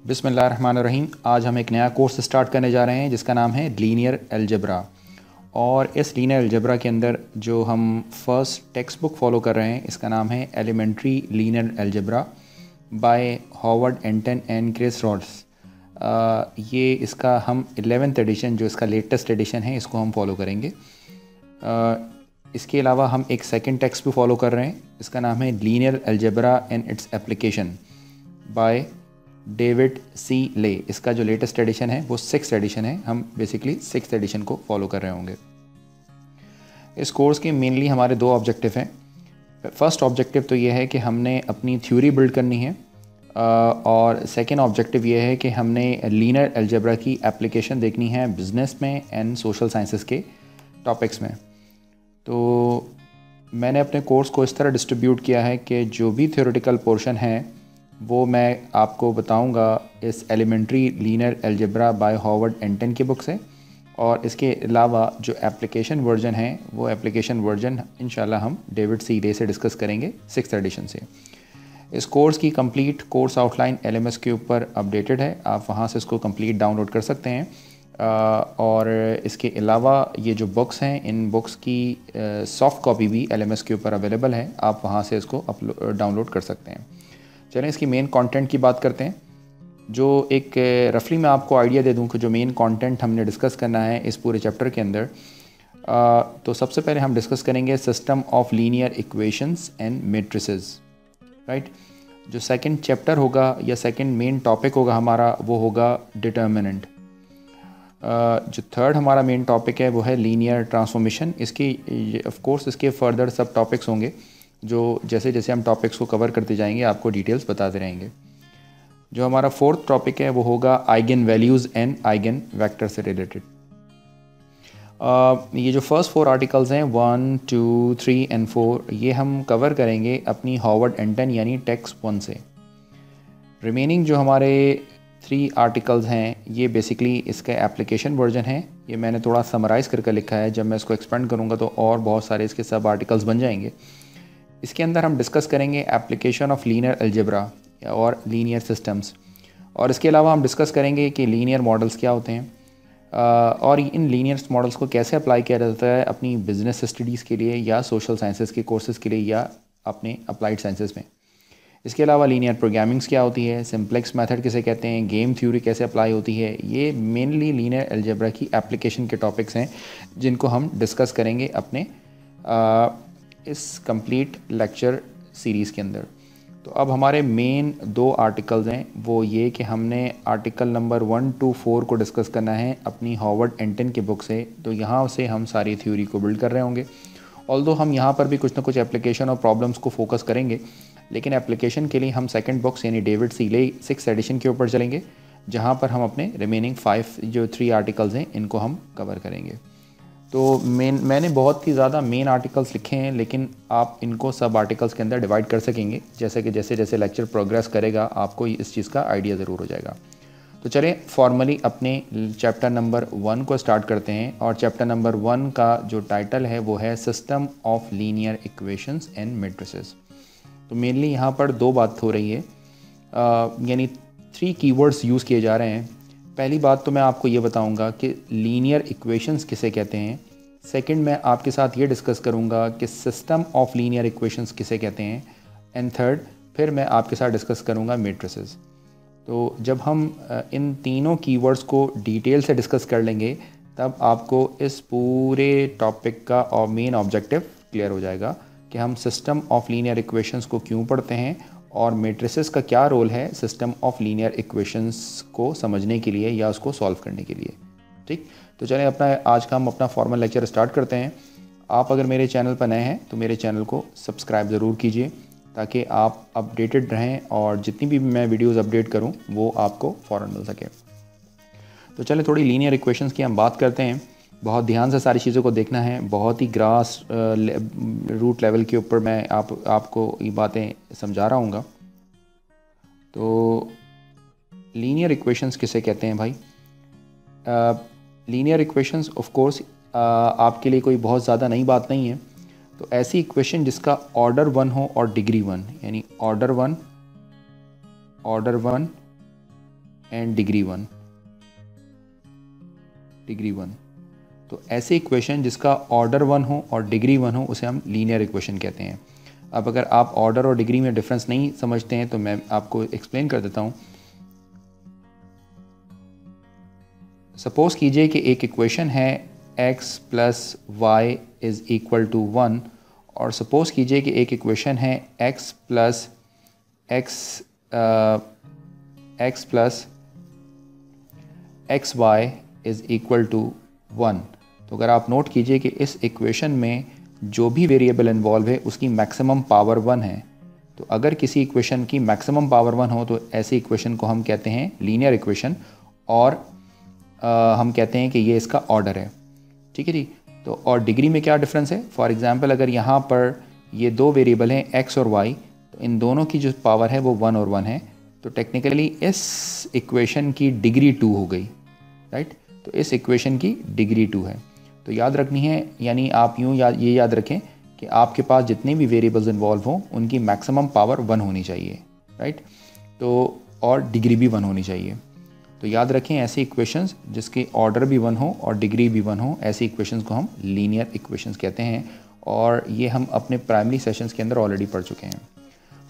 बिस्मिल्लाहिर्रहमानिर्रहीम। आज हम एक नया कोर्स स्टार्ट करने जा रहे हैं जिसका नाम है लीनियर अलजेब्रा। और इस लीनियर अलजेब्रा के अंदर जो हम फर्स्ट टेक्स्ट बुक फॉलो कर रहे हैं इसका नाम है elementary linear algebra by Howard Anton and Chris Rorres. ये इसका हम 11th एडिशन, जो इसका लेटेस्ट एडिशन है, इसको हम फॉलो करेंगे। इसके अलावा हम एक सेकंड टेक्स्ट भी फॉलो कर रहे हैं, इसका नाम है linear algebra and its application by David C Lay. इसका जो लेटेस्ट एडिशन है वो 6th एडिशन है। हम बेसिकली 6th एडिशन को फॉलो कर रहे होंगे। इस कोर्स के मेनली हमारे दो ऑब्जेक्टिव हैं। फर्स्ट ऑब्जेक्टिव तो ये है कि हमने अपनी थ्योरी बिल्ड करनी है, और सेकेंड ऑब्जेक्टिव ये है कि हमने लीनियर अलजेब्रा की एप्लीकेशन देखनी है बिज़नेस में एंड सोशल साइंसेस के टॉपिक्स में। तो मैंने अपने कोर्स को इस तरह डिस्ट्रीब्यूट किया है कि जो भी थ्योरेटिकल पोर्शन है वो मैं आपको बताऊंगा इस elementary linear algebra by Howard Anton की बुक से, और इसके अलावा जो एप्लीकेशन वर्जन है वो एप्लीकेशन वर्जन इंशाल्लाह हम डेविड सी ले से डिस्कस करेंगे 6th एडिशन से। इस कोर्स की कंप्लीट कोर्स आउटलाइन LMS के ऊपर अपडेटेड है, आप वहाँ से इसको कंप्लीट डाउनलोड कर सकते हैं। और इसके अलावा ये जो बुक्स हैं, इन बुक्स की सॉफ्ट कॉपी भी LMS के ऊपर अवेलेबल है, आप वहाँ से इसको डाउनलोड कर सकते हैं। चलें इसकी मेन कंटेंट की बात करते हैं। जो एक रफली मैं आपको आइडिया दे दूं कि जो मेन कंटेंट हमने डिस्कस करना है इस पूरे चैप्टर के अंदर, तो सबसे पहले हम डिस्कस करेंगे system of linear equations and matrices, right. जो सेकंड चैप्टर होगा या सेकंड मेन टॉपिक होगा हमारा वो होगा डिटर्मिनेंट। जो थर्ड हमारा मेन टॉपिक है वो है लीनियर ट्रांसफॉर्मेशन। इसकी ऑफ कोर्स इसके फर्दर सब टॉपिक्स होंगे जो जैसे जैसे हम टॉपिक्स को कवर करते जाएंगे आपको डिटेल्स बताते रहेंगे। जो हमारा फोर्थ टॉपिक है वो होगा eigen values and eigen vector से रिलेटेड। ये जो फर्स्ट 4 आर्टिकल्स हैं 1, 2, 3 एंड 4, ये हम कवर करेंगे अपनी हॉवर्ड एंटन यानी टेक्स्ट 1 से। रिमेनिंग जो हमारे 3 आर्टिकल्स हैं ये बेसिकली इसके एप्लीकेशन वर्जन है। ये मैंने थोड़ा समराइज़ करके लिखा है, जब मैं इसको एक्सपेंड करूँगा तो और बहुत सारे इसके सब आर्टिकल्स बन जाएंगे। इसके अंदर हम डिस्कस करेंगे एप्लीकेशन ऑफ लीनियर अलजेब्रा और लीनियर सिस्टम्स, और इसके अलावा हम डिस्कस करेंगे कि लीनियर मॉडल्स क्या होते हैं, और इन लीनियर मॉडल्स को कैसे अप्लाई किया जाता है अपनी बिजनेस स्टडीज़ के लिए या सोशल साइंसेस के कोर्सेज़ के लिए या अपने अप्लाइड साइंसेस में। इसके अलावा लीनियर प्रोग्रामिंग्स क्या होती है, सिंप्लेक्स मेथड किसे कहते हैं, गेम थ्योरी कैसे अप्लाई होती है, ये मेनली लीनियर अलजेब्रा की एप्लीकेशन के टॉपिक्स हैं जिनको हम डिस्कस करेंगे अपने इस कंप्लीट लेक्चर सीरीज़ के अंदर। तो अब हमारे मेन 2 आर्टिकल्स हैं, वो ये कि हमने आर्टिकल नंबर 1 to 4 को डिस्कस करना है अपनी हॉवर्ड एंटन की बुक से। तो यहाँ से हम सारी थ्योरी को बिल्ड कर रहे होंगे, ऑल्दो हम यहाँ पर भी कुछ ना कुछ एप्लीकेशन और प्रॉब्लम्स को फोकस करेंगे, लेकिन एप्लीकेशन के लिए हम सेकंड बुक्स यानी डेविड सी ले 6th एडिशन के ऊपर चलेंगे, जहाँ पर हम अपने रिमेनिंग 5 जो 3 आर्टिकल्स हैं इनको हम कवर करेंगे। तो मैंने बहुत ही ज़्यादा मेन आर्टिकल्स लिखे हैं, लेकिन आप इनको सब आर्टिकल्स के अंदर डिवाइड कर सकेंगे, जैसे कि जैसे जैसे लेक्चर प्रोग्रेस करेगा आपको इस चीज़ का आइडिया ज़रूर हो जाएगा। तो चलें फॉर्मली अपने चैप्टर नंबर 1 को स्टार्ट करते हैं, और चैप्टर नंबर 1 का जो टाइटल है वो है system of linear equations and matrices. तो मेनली यहाँ पर 2 बात हो रही है, यानी 3 कीवर्ड्स यूज़ किए जा रहे हैं। पहली बात तो मैं आपको ये बताऊंगा कि लीनियर इक्वेशंस किसे कहते हैं। सेकंड मैं आपके साथ ये डिस्कस करूंगा कि सिस्टम ऑफ लीनियर इक्वेशंस किसे कहते हैं। एंड थर्ड फिर मैं आपके साथ डिस्कस करूंगा मैट्रिसेस। तो जब हम इन तीनों कीवर्ड्स को डिटेल से डिस्कस कर लेंगे तब आपको इस पूरे टॉपिक का और मेन ऑब्जेक्टिव क्लियर हो जाएगा कि हम सिस्टम ऑफ लीनियर इक्वेशंस को क्यों पढ़ते हैं और मैट्रिसेस का क्या रोल है सिस्टम ऑफ लीनियर इक्वेशंस को समझने के लिए या उसको सॉल्व करने के लिए। ठीक, तो चलें आज का हम अपना फॉर्मल लेक्चर स्टार्ट करते हैं। आप अगर मेरे चैनल पर नए हैं तो मेरे चैनल को सब्सक्राइब ज़रूर कीजिए ताकि आप अपडेटेड रहें और जितनी भी मैं वीडियोज़ अपडेट करूँ वो आपको फ़ौरन मिल सके। तो चलें थोड़ी लीनियर इक्वेशंस की हम बात करते हैं। बहुत ध्यान से सारी चीज़ों को देखना है, बहुत ही ग्रास रूट लेवल के ऊपर मैं आपको ये बातें समझा रहा हूँगा। तो लीनियर इक्वेशंस किसे कहते हैं भाई? लीनियर इक्वेशंस ऑफ कोर्स आपके लिए कोई बहुत ज़्यादा नई बात नहीं है। तो ऐसी इक्वेशन जिसका ऑर्डर 1 हो और डिग्री 1, यानी ऑर्डर 1 एंड डिग्री 1। तो ऐसे इक्वेशन जिसका ऑर्डर 1 हो और डिग्री 1 हो उसे हम लीनियर इक्वेशन कहते हैं। अब अगर आप ऑर्डर और डिग्री में डिफरेंस नहीं समझते हैं तो मैं आपको एक्सप्लेन कर देता हूँ। सपोज कीजिए कि एक इक्वेशन है x plus Y is equal to 1, और सपोज कीजिए कि एक इक्वेशन है x plus X Y is equal to 1। तो अगर आप नोट कीजिए कि इस इक्वेशन में जो भी वेरिएबल इन्वॉल्व है उसकी मैक्सिमम पावर 1 है। तो अगर किसी इक्वेशन की मैक्सिमम पावर 1 हो तो ऐसी इक्वेशन को हम कहते हैं लीनियर इक्वेशन, और हम कहते हैं कि ये इसका ऑर्डर है। ठीक है जी। तो और डिग्री में क्या डिफरेंस है? फॉर एग्जांपल अगर यहाँ पर ये दो वेरिएबल हैं x और y, तो इन दोनों की जो पावर है वो 1 और 1 है, तो टेक्निकली इस इक्वेशन की डिग्री 2 हो गई, राइट। तो इस इक्वेशन की डिग्री 2 है। तो याद रखनी है, यानी आप यूँ ये याद रखें कि आपके पास जितने भी वेरिएबल्स इन्वॉल्व हों उनकी मैक्सिमम पावर 1 होनी चाहिए, राइट। तो और डिग्री भी 1 होनी चाहिए। तो याद रखें ऐसी इक्वेशंस जिसके ऑर्डर भी 1 हो और डिग्री भी 1 हो, ऐसी इक्वेशंस को हम लीनियर इक्वेशंस कहते हैं, और ये हम अपने प्राइमरी सेशंस के अंदर ऑलरेडी पढ़ चुके हैं।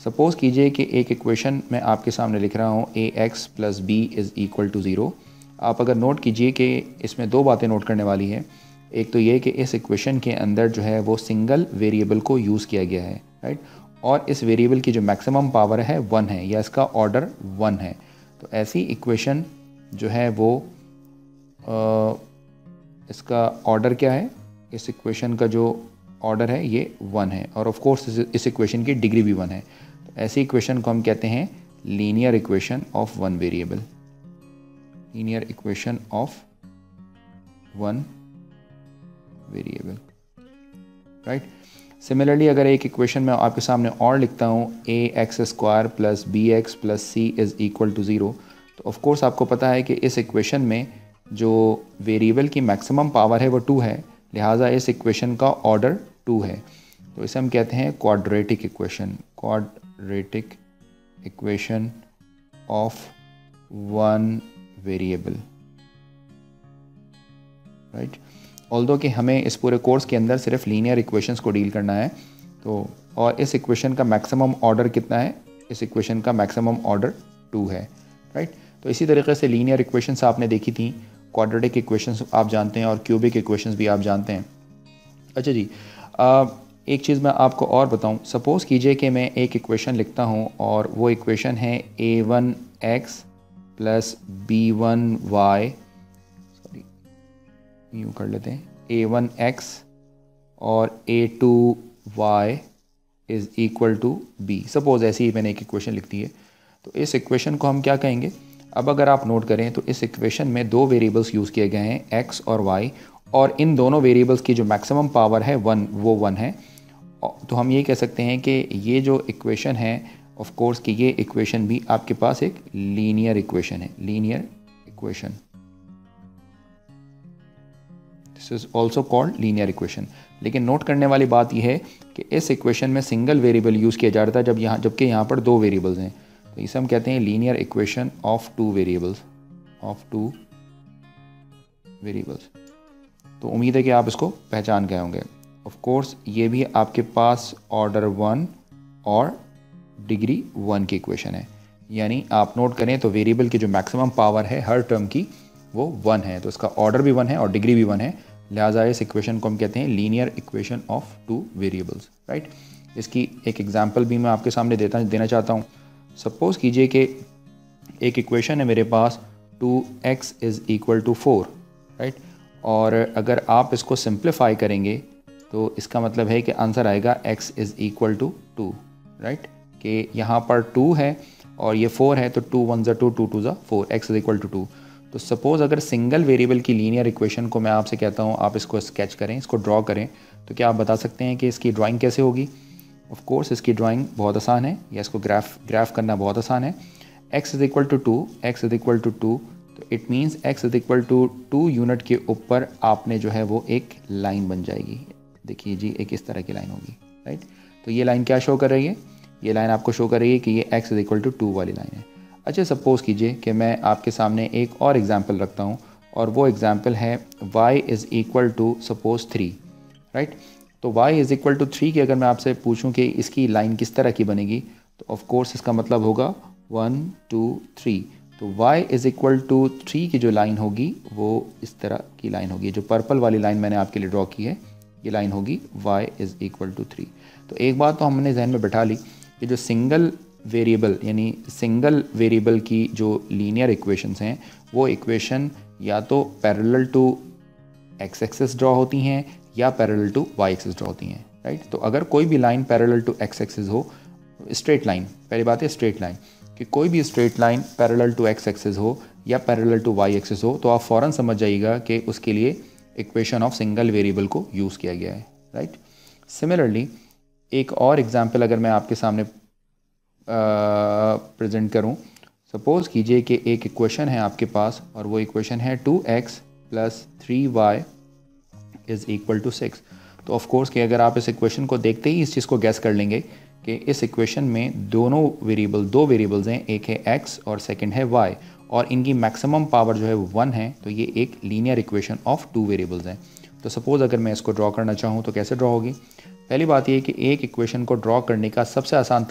सपोज कीजिए कि एक इक्वेशन मैं आपके सामने लिख रहा हूँ ax plus B is equal to 0। आप अगर नोट कीजिए कि इसमें दो बातें नोट करने वाली है। एक तो ये कि इस इक्वेशन के अंदर जो है वो सिंगल वेरिएबल को यूज़ किया गया है, राइट, और इस वेरिएबल की जो मैक्सिमम पावर है 1 है, या इसका ऑर्डर 1 है। तो ऐसी इक्वेशन जो है वो इसका ऑर्डर क्या है? इस इक्वेशन का जो ऑर्डर है ये 1 है, और ऑफ कोर्स इस इक्वेशन की डिग्री भी 1 है। तो ऐसी इक्वेशन को हम कहते हैं linear equation of 1 variable, linear equation of 1 variable, right. Similarly अगर एक इक्वेशन मैं आपके सामने और लिखता हूँ ax² plus bx plus c is equal to 0, तो ऑफ कोर्स आपको पता है कि इस इक्वेशन में जो वेरिएबल की मैक्सिमम पावर है वो 2 है, लिहाजा इस इक्वेशन का ऑर्डर 2 है। तो इसे हम कहते हैं quadratic equation, quadratic equation of 1 variable, right. Although कि हमें इस पूरे कोर्स के अंदर सिर्फ लीनियर इक्वेशंस को डील करना है, तो और इस इक्वेशन का मैक्सिमम ऑर्डर कितना है? इस इक्वेशन का मैक्सिमम ऑर्डर 2 है, राइट। तो इसी तरीके से लीनियर इक्वेशंस आपने देखी थी, क्वाड्रेटिक इक्वेशंस आप जानते हैं और क्यूबिक इक्वेशंस भी आप जानते हैं। अच्छा जी, एक चीज़ मैं आपको और बताऊं। सपोज़ कीजिए कि मैं एक इक्वेशन लिखता हूं और वो इक्वेशन है a1x प्लस b1y, सॉरी यूँ कर लेते हैं, a1x और a2y is equal to b। Suppose ऐसी ही मैंने एक इक्वेशन लिख दी है। तो इस इक्वेशन को हम क्या कहेंगे? अब अगर आप नोट करें तो इस इक्वेशन में दो वेरिएबल्स यूज़ किए गए हैं x और y, और इन दोनों वेरिएबल्स की जो मैक्सिमम पावर है 1 वो 1 है। तो हम ये कह सकते हैं कि ये जो इक्वेशन है ऑफ कोर्स कि ये इक्वेशन भी आपके पास एक लीनियर इक्वेशन है, linear equation. This is also called linear equation. लेकिन नोट करने वाली बात यह है कि इस इक्वेशन में सिंगल वेरिएबल यूज़ किया जा रहा था जबकि यहाँ पर दो वेरिएबल्स हैं। तो इसे हम कहते हैं linear equation of 2 variables, of 2 variables. तो उम्मीद है कि आप इसको पहचान गए होंगे। ऑफ कोर्स ये भी आपके पास ऑर्डर 1 और डिग्री 1 की इक्वेशन है, यानी आप नोट करें तो वेरिएबल की जो मैक्सिमम पावर है हर टर्म की वो 1 है, तो इसका ऑर्डर भी 1 है और डिग्री भी 1 है, लिहाजा इस इक्वेशन को हम कहते हैं linear equation of 2 variables, right. इसकी एक एग्जांपल भी मैं आपके सामने देना चाहता हूँ। सपोज़ कीजिए कि एक इक्वेशन है मेरे पास 2x is equal to 4, right, और अगर आप इसको सिंप्लीफाई करेंगे तो इसका मतलब है कि आंसर आएगा x is equal to 2, right, कि यहाँ पर 2 है और ये 4 है, तो 2 1 2 2 2 4, x इज़ इक्वल टू 2। तो सपोज़ अगर सिंगल वेरिएबल की लीनियर इक्वेशन को मैं आपसे कहता हूँ आप इसको स्केच करें, इसको ड्रॉ करें, तो क्या आप बता सकते हैं कि इसकी ड्राइंग कैसे होगी? ऑफ कोर्स इसकी ड्राइंग बहुत आसान है, या इसको ग्राफ करना बहुत आसान है। x is equal to 2, x is equal to 2, तो it means x is equal to 2 unit के ऊपर आपने जो है वो एक लाइन बन जाएगी। देखिए जी, एक इस तरह की लाइन होगी, राइट। तो ये लाइन क्या शो कर रही है? ये लाइन आपको शो कर रही है कि ये x इज़ इक्वल टू 2 वाली लाइन है। अच्छा, सपोज़ कीजिए कि मैं आपके सामने एक और एग्ज़ाम्पल रखता हूँ और वो एग्ज़ाम्पल है y is equal to suppose 3, right. तो y इज़ इक्वल टू 3 की अगर मैं आपसे पूछूं कि इसकी लाइन किस तरह की बनेगी, तो ऑफ कोर्स इसका मतलब होगा 1 2 3। तो y इज़ इक्वल टू 3 की जो लाइन होगी वो इस तरह की लाइन होगी। जो पर्पल वाली लाइन मैंने आपके लिए ड्रॉ की है, ये लाइन होगी y इज़ इक्वल टू 3। तो एक बात तो हमने जहन में बैठा ली कि जो सिंगल वेरिएबल यानी सिंगल वेरिएबल की जो लीनियर इक्वेशंस हैं, वो इक्वेशन या तो parallel to X axis draw होती हैं या parallel to Y axis draw होती हैं, राइट। तो अगर कोई भी line parallel to X axis हो, स्ट्रेट लाइन, पहली बात है स्ट्रेट लाइन, कि कोई भी straight line parallel to X axis हो या पैरेलल टू वाई एक्सिस हो, तो आप फ़ौरन समझ जाइएगा कि उसके लिए इक्वेशन ऑफ सिंगल वेरिएबल को यूज़ किया गया है, राइट। सिमिलरली एक और एग्जांपल अगर मैं आपके सामने प्रेजेंट करूं, सपोज़ कीजिए कि एक इक्वेशन है आपके पास और वो इक्वेशन है 2x + 3y is equal to 6। तो ऑफ कोर्स कि अगर आप इस इक्वेशन को देखते ही इस चीज़ को गैस कर लेंगे कि इस इक्वेशन में दो वेरिएबल्स हैं, एक है x और सेकंड है y, और इनकी मैक्सिमम पावर जो है वो 1 है। तो ये एक लीनियर इक्वेशन ऑफ 2 वेरिएबल्स हैं। तो सपोज़ अगर मैं इसको ड्रॉ करना चाहूँ तो कैसे ड्रॉ होगी। पहली बात ये कि एक इक्वेशन को ड्रॉ करने का सबसे आसान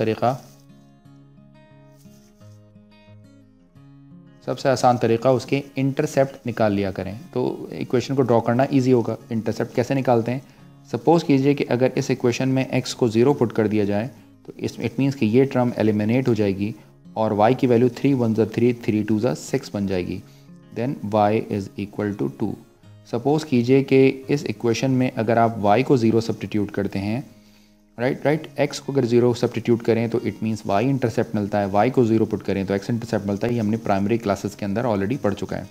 तरीक़ा उसके इंटरसेप्ट निकाल लिया करें। तो इक्वेशन को ड्रॉ करना इजी होगा। इंटरसेप्ट कैसे निकालते हैं, सपोज़ कीजिए कि अगर इस इक्वेशन में x को 0 पुट कर दिया जाए तो इट मीन्स कि ये टर्म एलिमिनेट हो जाएगी और y की वैल्यू 3 1 3 3 2 6 बन जाएगी। Then y is equal to 2। Suppose कीजिए कि इस इक्वेशन में अगर आप y को 0 सब्स्टिट्यूट करते हैं, राइट, x को अगर 0 सब्स्टिट्यूट करें तो इट मीन्स y इंटरसेप्ट मिलता है, y को 0 पुट करें तो x इंटरसेप्ट मिलता है। ये हमने प्राइमरी क्लासेस के अंदर ऑलरेडी पढ़ चुका है।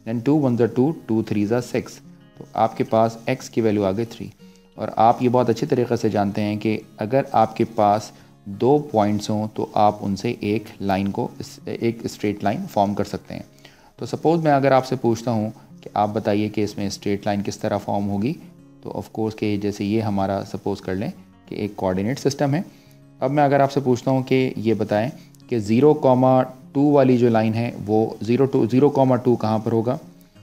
दैन 2 1 2 2 3 6, तो आपके पास x की वैल्यू आ गई 3। और आप ये बहुत अच्छी तरीक़े से जानते हैं कि अगर आपके पास दो पॉइंट्स हों तो आप उनसे एक लाइन को एक स्ट्रेट लाइन फॉर्म कर सकते हैं। तो सपोज़ मैं अगर आपसे पूछता हूँ कि आप बताइए कि इसमें स्ट्रेट लाइन किस तरह फॉर्म होगी, तो ऑफ कोर्स कि जैसे ये हमारा सपोज़ कर लें कि एक कोऑर्डिनेट सिस्टम है। अब मैं अगर आपसे पूछता हूँ कि ये बताएं कि 0,2 वाली जो लाइन है वो 0,2 कहाँ पर होगा,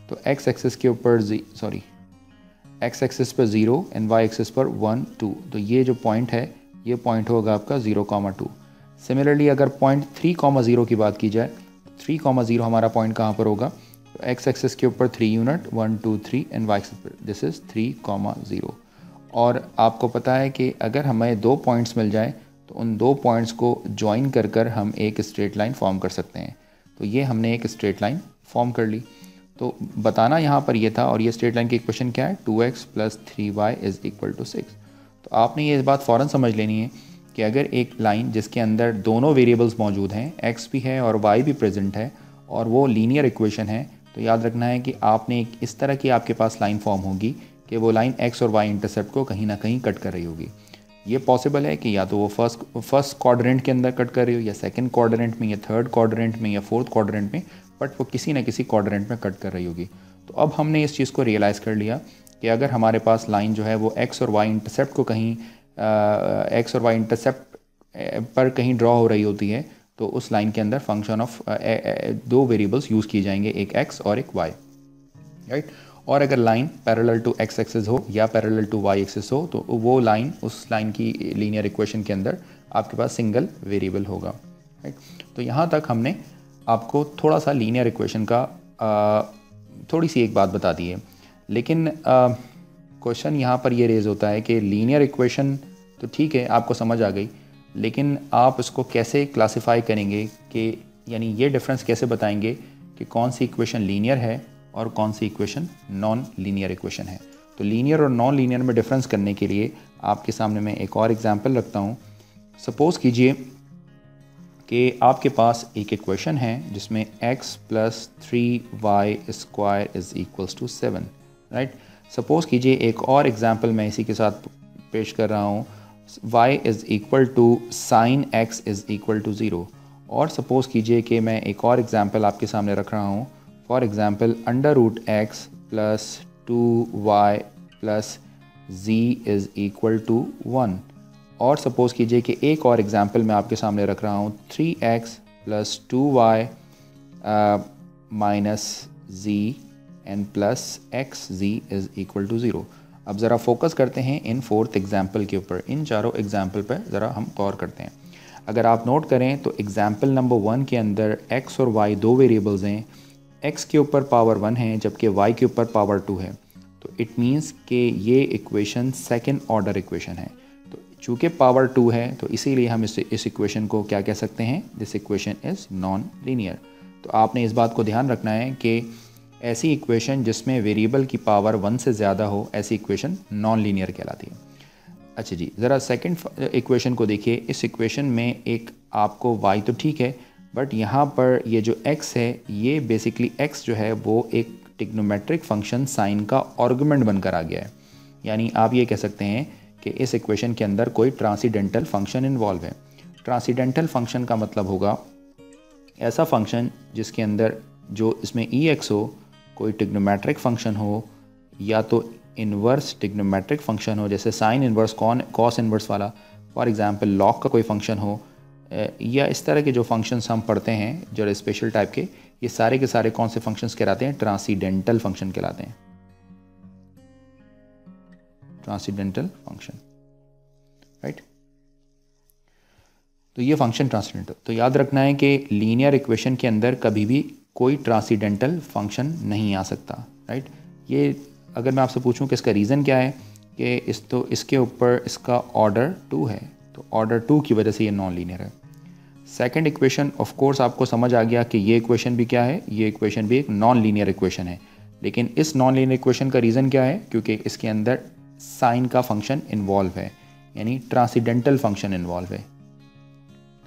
तो x एक्सिस के ऊपर x एक्सिस पर 0 एंड y एक्सिस पर 1 2, तो ये जो पॉइंट है ये पॉइंट होगा आपका 0,2। सिमिलरली अगर पॉइंट 3,0 की बात की जाए, 3,0 हमारा पॉइंट कहाँ पर होगा, तो x एक्सिस के ऊपर 3 यूनिट 1 2 3 एंड y एक्सिस पर दिस इज़ 3,0। और आपको पता है कि अगर हमें दो पॉइंट्स मिल जाए तो उन दो पॉइंट्स को ज्वाइन कर हम एक स्ट्रेट लाइन फॉर्म कर सकते हैं। तो ये हमने एक स्ट्रेट लाइन फॉर्म कर ली। तो बताना यहाँ पर ये था, और ये स्ट्रेट लाइन की इक्वेशन क्या है, 2x + 3y is equal to 6। तो आपने ये बात फ़ौरन समझ लेनी है कि अगर एक लाइन जिसके अंदर दोनों वेरिएबल्स मौजूद हैं, x भी है और y भी प्रेजेंट है, और वो लीनियर इक्वेशन है, तो याद रखना है कि आपने इस तरह की आपके पास लाइन फॉर्म होगी कि वो लाइन x और y इंटरसेप्ट को कहीं ना कहीं कट कर रही होगी। ये पॉसिबल है कि या तो वो फर्स्ट क्वाड्रेंट के अंदर कट कर रही हो, या सेकंड क्वाड्रेंट में, या थर्ड क्वाड्रेंट में, या फोर्थ क्वाड्रेंट में, बट वो किसी न किसी क्वाड्रेंट में कट कर रही होगी। तो अब हमने इस चीज़ को रियलाइज़ कर लिया कि अगर हमारे पास लाइन जो है वो x और y इंटरसेप्ट को कहीं x और y इंटरसेप्ट पर कहीं ड्रॉ हो रही होती है, तो उस लाइन के अंदर फंक्शन ऑफ दो वेरिएबल्स यूज़ किए जाएंगे, एक x और एक y, राइट। और अगर line parallel to x axis हो या पैरेलल टू y एक्सिस हो, तो वो लाइन, उस लाइन की लीनियर इक्वेशन के अंदर आपके पास सिंगल वेरिएबल होगा, राइट। तो यहाँ तक हमने आपको थोड़ा सा लीनियर इक्वेशन का थोड़ी सी एक बात बता दी है। लेकिन क्वेश्चन यहाँ पर ये रेज़ होता है कि लीनियर इक्वेशन तो ठीक है, आपको समझ आ गई, लेकिन आप इसको कैसे क्लासिफाई करेंगे कि यानी ये डिफरेंस कैसे बताएंगे कि कौन सी इक्वेशन लीनियर है और कौन सी इक्वेशन नॉन लीनियर इक्वेशन है। तो लीनियर और नॉन लीनियर में डिफरेंस करने के लिए आपके सामने मैं एक और एग्जांपल रखता हूँ। सपोज़ कीजिए कि आपके पास एक इक्वेशन है जिसमें x + 3y² is equals to 7, राइट। सपोज़ कीजिए एक और एग्जांपल मैं इसी के साथ पेश कर रहा हूँ, y is equal to sin x is equal to 0। और सपोज़ कीजिए कि मैं एक और एग्जांपल आपके सामने रख रहा हूँ, for example √x + 2y + z is equal to 1। और सपोज़ कीजिए कि एक और एग्ज़ाम्पल मैं आपके सामने रख रहा हूँ, 3x plus 2y minus z and plus X z is equal to 0। अब ज़रा फोकस करते हैं इन फोर्थ एग्जाम्पल के ऊपर, इन चारों एग्जाम्पल पर ज़रा हम गौर करते हैं। अगर आप नोट करें तो एग्जाम्पल नंबर 1 के अंदर x और y दो वेरिएबल्स हैं, x के ऊपर पावर 1 है जबकि y के ऊपर पावर 2 है। तो इट मीन्स कि ये इक्वेशन सेकंड ऑर्डर इक्वेशन है। तो चूँकि पावर 2 है तो इसीलिए हम इस इक्वेशन को क्या कह सकते हैं, this equation is non linear. तो आपने इस बात को ध्यान रखना है कि ऐसी इक्वेशन जिसमें वेरिएबल की पावर 1 से ज़्यादा हो, ऐसी इक्वेशन नॉन लीनियर कहलाती है। अच्छा जी, ज़रा सेकंड इक्वेशन को देखिए। इस इक्वेशन में एक आपको y तो ठीक है, बट यहाँ पर ये जो x है, ये बेसिकली x जो है वो एक ट्रिग्नोमेट्रिक फंक्शन साइन का आर्गुमेंट बनकर आ गया है। यानी आप ये कह सकते हैं कि इस इक्वेशन के अंदर कोई ट्रांसीडेंटल फंक्शन इन्वॉल्व है। ट्रांसीडेंटल फंक्शन का मतलब होगा ऐसा फंक्शन जिसके अंदर जो इसमें ex हो, कोई ट्रिग्नोमेट्रिक फंक्शन हो, या तो इन्वर्स ट्रिग्नोमेट्रिक फंक्शन हो जैसे साइन इन्वर्स, कॉस इन्वर्स वाला, फॉर एग्जांपल लॉग का कोई फंक्शन हो, या इस तरह के जो फंक्शंस हम पढ़ते हैं जो स्पेशल टाइप के, ये सारे के सारे कौन से फंक्शंस कहलाते हैं, ट्रांसीडेंटल फंक्शन कहलाते हैं। Transcendental function, right. तो ये फंक्शन ट्रांसीडेंटल, तो याद रखना है कि लीनियर इक्वेशन के अंदर कभी भी कोई ट्रांसीडेंटल फंक्शन नहीं आ सकता, राइट। ये अगर मैं आपसे पूछूं कि इसका रीज़न क्या है कि इसके ऊपर इसका ऑर्डर 2 है, तो ऑर्डर 2 की वजह से ये नॉन लीनियर है। सेकंड इक्वेशन ऑफ कोर्स आपको समझ आ गया कि ये इक्वेशन भी क्या है, ये इक्वेशन भी एक नॉन लीनियर इक्वेशन है। लेकिन इस नॉन लीनियर इक्वेशन का रीज़न क्या है, क्योंकि इसके अंदर साइन का फंक्शन इन्वॉल्व है, यानी ट्रांसीडेंटल फंक्शन इन्वॉल्व है।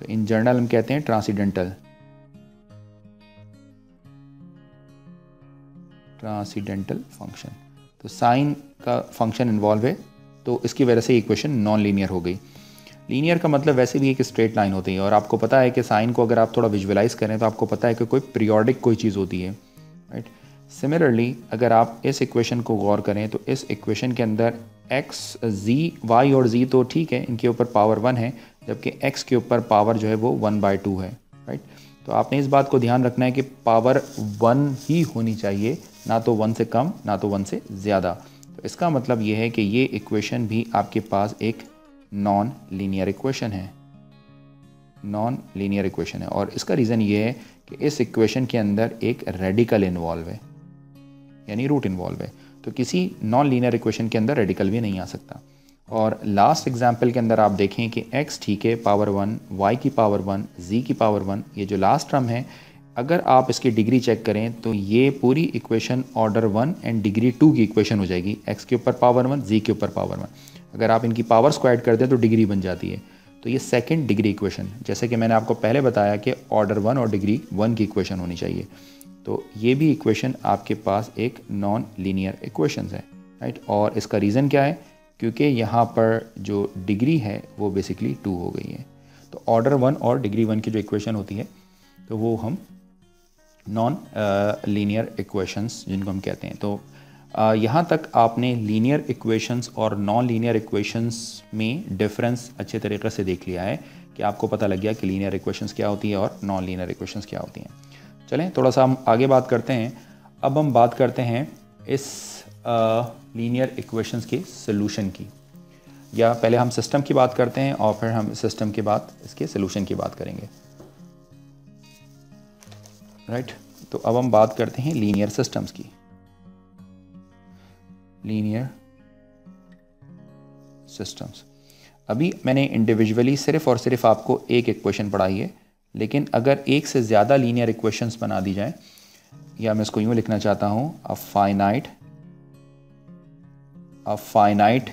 तो इन जनरल हम कहते हैं ट्रांसीडेंटल फंक्शन। तो साइन का फंक्शन इन्वॉल्व है, तो इसकी वजह से इक्वेशन नॉन लीनियर हो गई। लीनियर का मतलब वैसे भी एक स्ट्रेट लाइन होती है, और आपको पता है कि साइन को अगर आप थोड़ा विजुअलाइज करें तो आपको पता है कि कोई पीरियोडिक कोई चीज़ होती है, राइट। सिमिलरली अगर आप इस इक्वेशन को गौर करें तो इस इक्वेशन के अंदर y और z तो ठीक है, इनके ऊपर पावर 1 है, जबकि x के ऊपर पावर जो है वो 1/2 है, राइट। तो आपने इस बात को ध्यान रखना है कि पावर 1 ही होनी चाहिए, ना तो 1 से कम ना तो 1 से ज़्यादा। तो इसका मतलब ये है कि ये इक्वेशन भी आपके पास एक नॉन लीनियर इक्वेशन है, नॉन लीनियर इक्वेशन है। और इसका रीज़न ये है कि इस इक्वेशन के अंदर एक रेडिकल इन्वॉल्व है, यानी रूट इन्वॉल्व है। तो किसी नॉन लीनियर इक्वेशन के अंदर रेडिकल भी नहीं आ सकता। और लास्ट एग्जाम्पल के अंदर आप देखें कि x ठीक है पावर 1, y की पावर 1, z की पावर 1, ये जो लास्ट टर्म है, अगर आप इसकी डिग्री चेक करें तो ये पूरी इक्वेशन ऑर्डर 1 एंड डिग्री 2 की इक्वेशन हो जाएगी। x के ऊपर पावर 1, z के ऊपर पावर 1, अगर आप इनकी पावर स्क्वायर कर दें तो डिग्री बन जाती है। तो ये सेकंड डिग्री इक्वेशन, जैसे कि मैंने आपको पहले बताया कि ऑर्डर 1 और डिग्री 1 की इक्वेशन होनी चाहिए। तो ये भी इक्वेशन आपके पास एक नॉन लीनियर इक्वेशन है, राइट। और इसका रीज़न क्या है, क्योंकि यहाँ पर जो डिग्री है वो बेसिकली 2 हो गई है। तो ऑर्डर 1 और डिग्री 1 की जो इक्वेशन होती है तो वो हम नॉन लीनियर इक्वेशंस जिनको हम कहते हैं। तो यहाँ तक आपने लीनियर इक्वेशंस और नॉन लीनियर इक्वेशंस में डिफरेंस अच्छे तरीके से देख लिया है कि आपको पता लग गया कि लीनियर इक्वेशंस क्या होती है और नॉन लीनियर इक्वेशंस क्या होती हैं। चलें थोड़ा सा हम आगे बात करते हैं। अब हम बात करते हैं इस लीनियर इक्वेशंस के सॉल्यूशन की, या पहले हम सिस्टम की बात करते हैं और फिर हम सिस्टम के बाद इसके सॉल्यूशन की बात करेंगे, राइट। तो अब हम बात करते हैं लीनियर सिस्टम्स की, लीनियर सिस्टम्स। अभी मैंने इंडिविजुअली सिर्फ और सिर्फ आपको एक इक्वेशन पढ़ाई है, लेकिन अगर एक से ज़्यादा लीनियर इक्वेशंस बना दी जाएं, या मैं इसको यूँ लिखना चाहता हूँ, a finite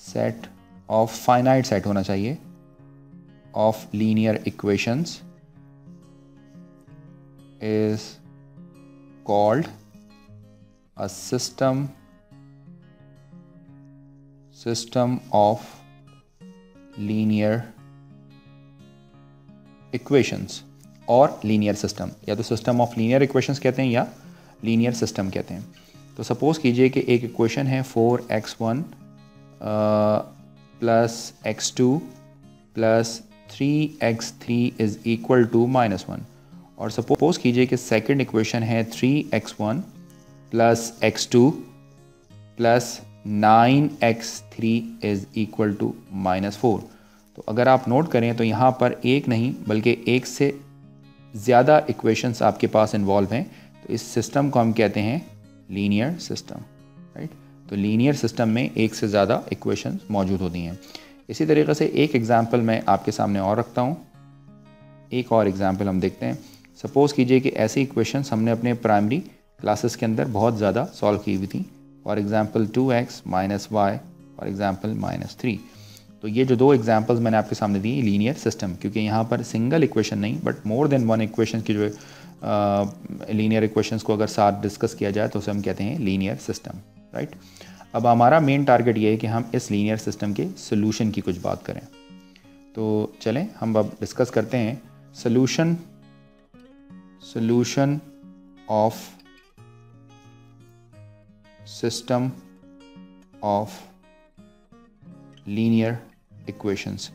set of finite set होना चाहिए of linear equations is called a system of linear equations और लीनियर सिस्टम, या तो सिस्टम ऑफ लीनियर इक्वेशंस कहते हैं या लीनियर सिस्टम कहते हैं। तो सपोज़ कीजिए कि एक इक्वेशन है 4x1 plus x2 plus 3x3 is equal to -1। और सपोज कीजिए कि सेकंड इक्वेशन है 3x1 plus x2 plus 9x3 is equal to -4। तो अगर आप नोट करें तो यहाँ पर एक नहीं बल्कि एक से ज़्यादा इक्वेशंस आपके पास इन्वॉल्व हैं। तो इस सिस्टम को हम कहते हैं लीनियर सिस्टम, राइट। तो लीनियर सिस्टम में एक से ज़्यादा इक्वेशंस मौजूद होती हैं। इसी तरीके से एक एग्जांपल मैं आपके सामने और रखता हूँ। एक और एग्जांपल हम देखते हैं। सपोज़ कीजिए कि ऐसी इक्वेशंस हमने अपने प्राइमरी क्लासेस के अंदर बहुत ज़्यादा सॉल्व की हुई थी। For example 2x minus Y, for example -3। तो ये जो दो एग्जांपल्स मैंने आपके सामने दी लीनियर सिस्टम, क्योंकि यहाँ पर सिंगल इक्वेशन नहीं but more than one equation की जो लीनियर इक्वेशंस को अगर साथ डिस्कस किया जाए तो उसे हम कहते हैं लीनियर सिस्टम, राइट। अब हमारा मेन टारगेट ये है कि हम इस लीनियर सिस्टम के सोल्यूशन की कुछ बात करें। तो चलें हम अब डिस्कस करते हैं solution of system of linear equations.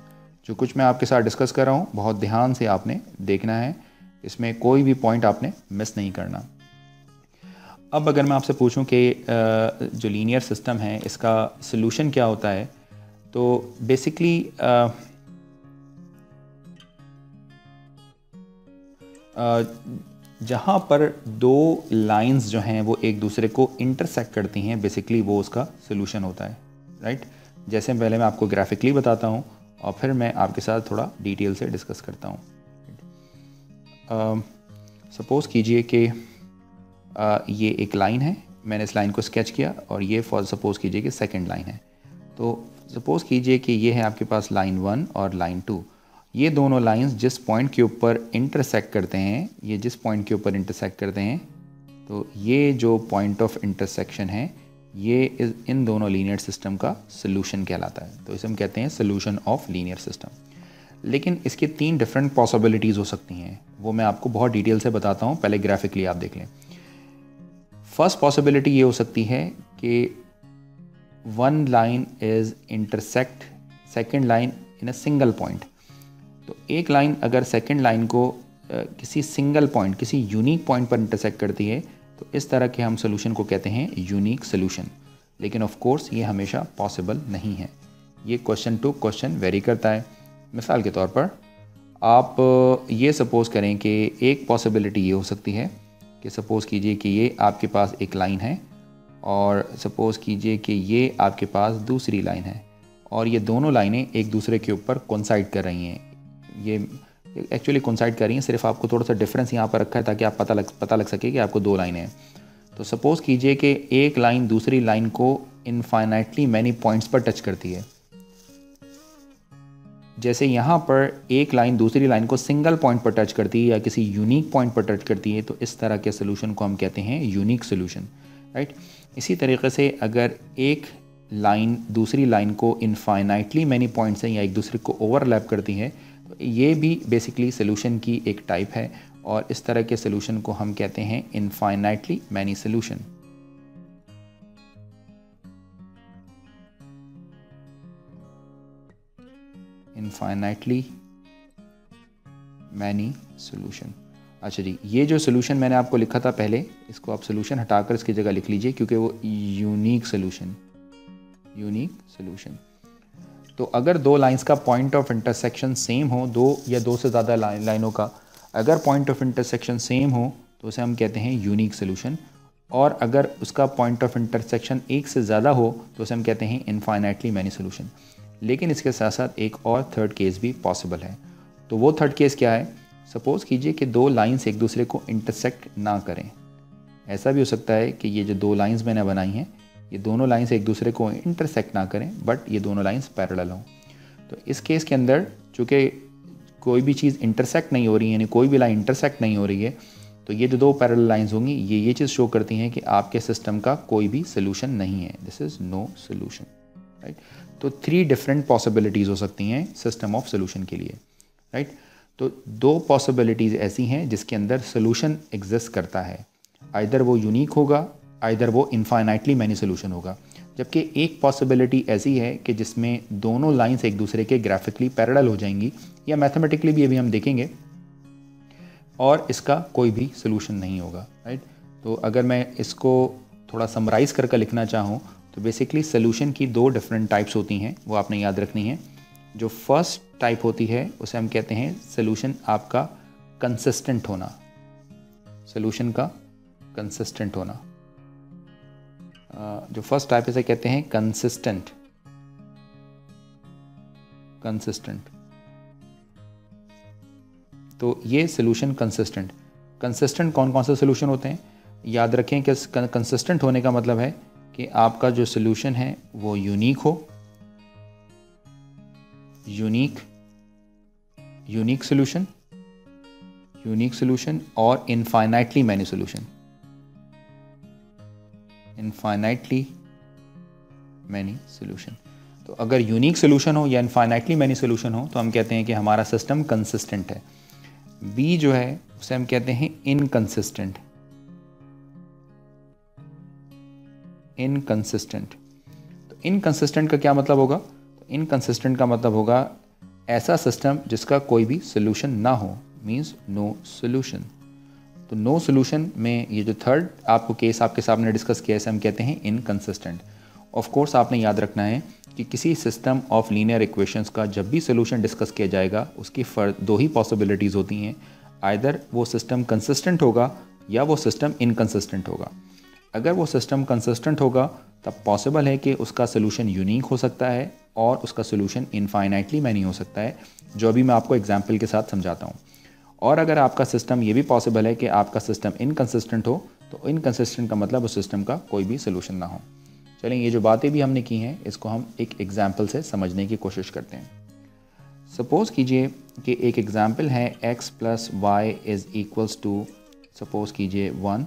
जो कुछ मैं आपके साथ डिस्कस कर रहा हूँ बहुत ध्यान से आपने देखना है, इसमें कोई भी पॉइंट आपने मिस नहीं करना। अब अगर मैं आपसे पूछूं कि जो लीनियर सिस्टम है इसका सॉल्यूशन क्या होता है, तो बेसिकली जहाँ पर दो लाइंस जो हैं वो एक दूसरे को इंटरसेक्ट करती हैं, बेसिकली वो उसका सॉल्यूशन होता है, राइट। जैसे पहले मैं आपको ग्राफिकली बताता हूँ और फिर मैं आपके साथ थोड़ा डिटेल से डिस्कस करता हूँ। सपोज़ कीजिए कि ये एक लाइन है, मैंने इस लाइन को स्केच किया और ये फॉर सपोज़ कीजिए कि सेकंड लाइन है। तो सपोज़ कीजिए कि ये है आपके पास लाइन 1 और लाइन 2। ये दोनों लाइंस जिस पॉइंट के ऊपर इंटरसेक्ट करते हैं, ये जिस पॉइंट के ऊपर इंटरसेक्ट करते हैं, तो ये जो पॉइंट ऑफ इंटरसेक्शन है ये इन दोनों लीनियर सिस्टम का सॉल्यूशन कहलाता है। तो इसे हम कहते हैं सॉल्यूशन ऑफ लीनियर सिस्टम। लेकिन इसके 3 डिफरेंट पॉसिबिलिटीज़ हो सकती हैं, वो मैं आपको बहुत डिटेल से बताता हूँ, पहले ग्राफिकली आप देख लें। फर्स्ट पॉसिबिलिटी ये हो सकती है कि one line is intersect second line in a single point. तो एक लाइन अगर सेकेंड लाइन को किसी सिंगल पॉइंट, किसी यूनिक पॉइंट पर इंटरसेक्ट करती है तो इस तरह के हम सोल्यूशन को कहते हैं यूनिक सोल्यूशन। लेकिन ऑफ कोर्स ये हमेशा पॉसिबल नहीं है, ये क्वेश्चन टू क्वेश्चन वेरी करता है। मिसाल के तौर पर आप ये सपोज़ करें कि एक पॉसिबिलिटी ये हो सकती है कि सपोज़ कीजिए कि ये आपके पास एक लाइन है और सपोज़ कीजिए कि ये आपके पास दूसरी लाइन है और ये दोनों लाइनें एक दूसरे के ऊपर कोइंसाइड कर रही हैं। ये एक्चुअली कोइंसाइड कर रही हैं, सिर्फ आपको थोड़ा सा डिफरेंस यहाँ पर रखा है ताकि आप पता लग सके कि आपको 2 लाइनें हैं। तो सपोज़ कीजिए कि एक लाइन दूसरी लाइन को इनफाइनाइटली मैनी पॉइंट्स पर टच करती है। जैसे यहाँ पर एक लाइन दूसरी लाइन को सिंगल पॉइंट पर टच करती है या किसी यूनिक पॉइंट पर टच करती है, तो इस तरह के सोल्यूशन को हम कहते हैं यूनिक सोल्यूशन, राइट। इसी तरीके से अगर एक लाइन दूसरी लाइन को इनफाइनाइटली मैनी पॉइंट्स हैं या एक दूसरे को ओवरलैप करती है, तो ये भी बेसिकली सोल्यूशन की एक टाइप है और इस तरह के सोल्यूशन को हम कहते हैं infinitely many solution. Infinitely many solution. अच्छा जी, ये जो सोल्यूशन मैंने आपको लिखा था पहले, इसको आप सोल्यूशन हटाकर इसकी जगह लिख लीजिए क्योंकि वो यूनिक सोल्यूशन। तो अगर 2 लाइंस का पॉइंट ऑफ इंटरसेक्शन सेम हो, 2 या 2 से ज़्यादा लाइनों का अगर पॉइंट ऑफ इंटरसेक्शन सेम हो तो उसे हम कहते हैं यूनिक सोल्यूशन। और अगर उसका पॉइंट ऑफ इंटरसेक्शन एक से ज़्यादा हो तो उसे हम कहते हैं इनफाइनाइटली मैनी सोल्यूशन। लेकिन इसके साथ साथ एक और थर्ड केस भी पॉसिबल है। तो वो थर्ड केस क्या है? सपोज़ कीजिए कि 2 लाइंस एक दूसरे को इंटरसेक्ट ना करें। ऐसा भी हो सकता है कि ये जो 2 लाइंस मैंने बनाई हैं, ये दोनों लाइंस एक दूसरे को इंटरसेक्ट ना करें बट ये दोनों लाइंस पैरेलल हों। तो इस केस के अंदर चूँकि कोई भी चीज़ इंटरसेक्ट नहीं हो रही है, यानी कोई भी लाइन इंटरसेक्ट नहीं हो रही है, तो ये जो 2 पैरेलल लाइंस होंगी ये चीज़ शो करती हैं कि आपके सिस्टम का कोई भी सोल्यूशन नहीं है। This is no solution, right. तो 3 डिफरेंट पॉसिबिलिटीज़ हो सकती हैं सिस्टम ऑफ सोल्यूशन के लिए, राइट। तो 2 पॉसिबिलिटीज़ ऐसी हैं जिसके अंदर सोल्यूशन एग्जिस्ट करता है, आइदर वो यूनिक होगा, आइदर वो इनफाइनाइटली मैनी सोल्यूशन होगा। जबकि एक पॉसिबिलिटी ऐसी है कि जिसमें दोनों लाइंस एक दूसरे के ग्राफिकली पैरेलल हो जाएंगी, या मैथमेटिकली भी अभी हम देखेंगे, और इसका कोई भी सोल्यूशन नहीं होगा, राइट। तो अगर मैं इसको थोड़ा समराइज़ करके लिखना चाहूँ तो बेसिकली सोल्यूशन की दो डिफरेंट टाइप्स होती हैं, वो आपने याद रखनी है। जो फर्स्ट टाइप होती है उसे हम कहते हैं सोल्यूशन आपका कंसिस्टेंट होना, सोल्यूशन का कंसिस्टेंट होना। जो फर्स्ट टाइप इसे कहते हैं कंसिस्टेंट। तो ये सोल्यूशन कंसिस्टेंट कौन कौन से सोल्यूशन होते हैं, याद रखें कि कंसिस्टेंट होने का मतलब है कि आपका जो सोल्यूशन है वो यूनिक हो, यूनिक सोल्यूशन और इनफाइनाइटली मैनी सोल्यूशन, तो अगर यूनिक सोल्यूशन हो या इनफाइनाइटली मैनी सोल्यूशन हो तो हम कहते हैं कि हमारा सिस्टम कंसिस्टेंट है। बी जो है उसे हम कहते हैं इनकंसिस्टेंट। तो इनकंसिस्टेंट का क्या मतलब होगा? तो इनकंसिस्टेंट का मतलब होगा ऐसा सिस्टम जिसका कोई भी सोल्यूशन ना हो, मींस नो सोल्यूशन। तो नो सोल्यूशन में ये जो थर्ड आपको केस आपके सामने डिस्कस किया है हम कहते हैं इनकंसिस्टेंट। ऑफ कोर्स आपने याद रखना है कि किसी सिस्टम ऑफ लीनियर इक्वेशंस का जब भी सोल्यूशन डिस्कस किया जाएगा उसकी दो ही पॉसिबिलिटीज़ होती हैं, आइदर वो सिस्टम कंसिस्टेंट होगा या वो सिस्टम इनकंसिस्टेंट होगा। अगर वो सिस्टम कंसिस्टेंट होगा तब पॉसिबल है कि उसका सोल्यूशन यूनिक हो सकता है और उसका सोल्यूशन इनफाइनाइटली मैनी हो सकता है, जो अभी मैं आपको एग्जाम्पल के साथ समझाता हूँ। और अगर आपका सिस्टम ये भी पॉसिबल है कि आपका सिस्टम इनकंसिस्टेंट हो, तो इनकंसिस्टेंट का मतलब उस सिस्टम का कोई भी सोल्यूशन ना हो। चलें, ये जो बातें भी हमने की हैं इसको हम एक एग्जाम्पल से समझने की कोशिश करते हैं। सपोज़ कीजिए कि एक एग्जाम्पल है x + y = सपोज़ कीजिए 1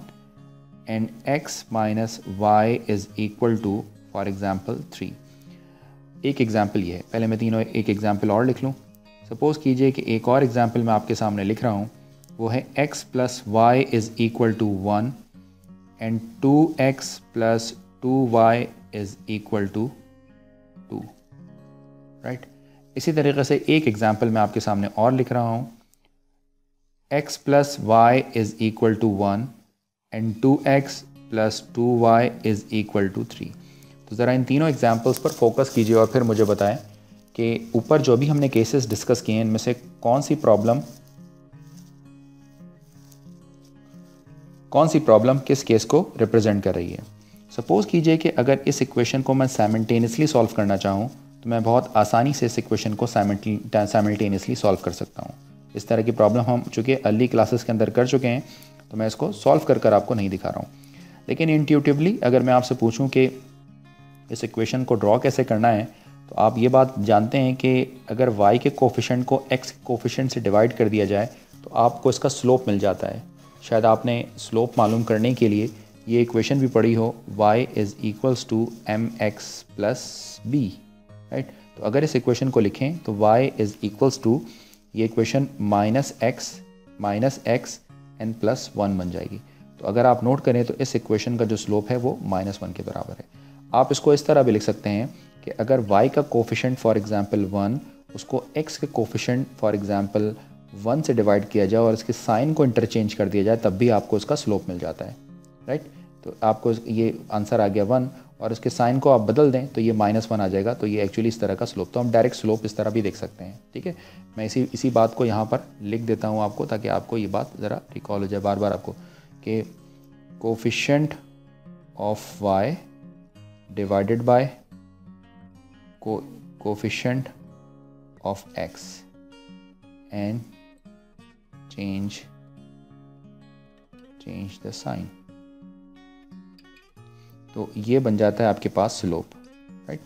and x - y = for example 3। एक एग्जाम्पल ये है, पहले मैं तीनों एक एग्जाम्पल और लिख लूँ। सपोज़ कीजिए कि एक और एग्जाम्पल मैं आपके सामने लिख रहा हूँ, वो है x + y = 1 and 2x + 2y = 2, right. इसी तरीके से एक एग्जाम्पल मैं आपके सामने और लिख रहा हूँ, x + y = 1 and 2x + 2y = 3। तो ज़रा इन तीनों एग्जाम्पल्स पर फोकस कीजिए और फिर मुझे बताएं कि ऊपर जो भी हमने केसेस डिस्कस किए हैं इनमें से कौन सी प्रॉब्लम किस केस को रिप्रेजेंट कर रही है। सपोज़ कीजिए कि अगर इस इक्वेशन को मैं साइमल्टेनियसली सॉल्व करना चाहूँ तो मैं बहुत आसानी से इस इक्वेशन को साइमल्टेनियसली सॉल्व कर सकता हूँ। इस तरह की प्रॉब्लम हम चूँकि अर्ली क्लासेस के अंदर कर चुके हैं तो मैं इसको सॉल्व कर आपको नहीं दिखा रहा हूँ। लेकिन इंट्यूटिवली अगर मैं आपसे पूछूँ कि इस इक्वेशन को ड्रॉ कैसे करना है, तो आप ये बात जानते हैं कि अगर y के कोफिशिएंट को x के कोफिशिएंट से डिवाइड कर दिया जाए तो आपको इसका स्लोप मिल जाता है। शायद आपने स्लोप मालूम करने के लिए ये इक्वेशन भी पढ़ी हो, y = mx + b, राइट। तो अगर इस इक्वेशन को लिखें तो y = ये इक्वेशन -x n + 1 बन जाएगी। तो अगर आप नोट करें तो इस इक्वेशन का जो स्लोप है वो -1 के बराबर है। आप इसको इस तरह भी लिख सकते हैं कि अगर y का कोफिशिएंट फॉर एग्जांपल 1 उसको x के कोफिशिएंट फॉर एग्जांपल 1 से डिवाइड किया जाए और इसके साइन को इंटरचेंज कर दिया जाए तब भी आपको इसका स्लोप मिल जाता है, राइट। तो आपको ये आंसर आ गया 1 और इसके साइन को आप बदल दें तो ये -1 आ जाएगा। तो ये एक्चुअली इस तरह का स्लोप, तो हम डायरेक्ट स्लोप इस तरह भी देख सकते हैं, ठीक है। मैं इसी बात को यहाँ पर लिख देता हूँ आपको, ताकि आपको ये बात ज़रा रिकॉल हो जाए बार बार आपको, कि coefficient of y divided by coefficient of x and change the sign. तो ये बन जाता है आपके पास स्लोप, राइट।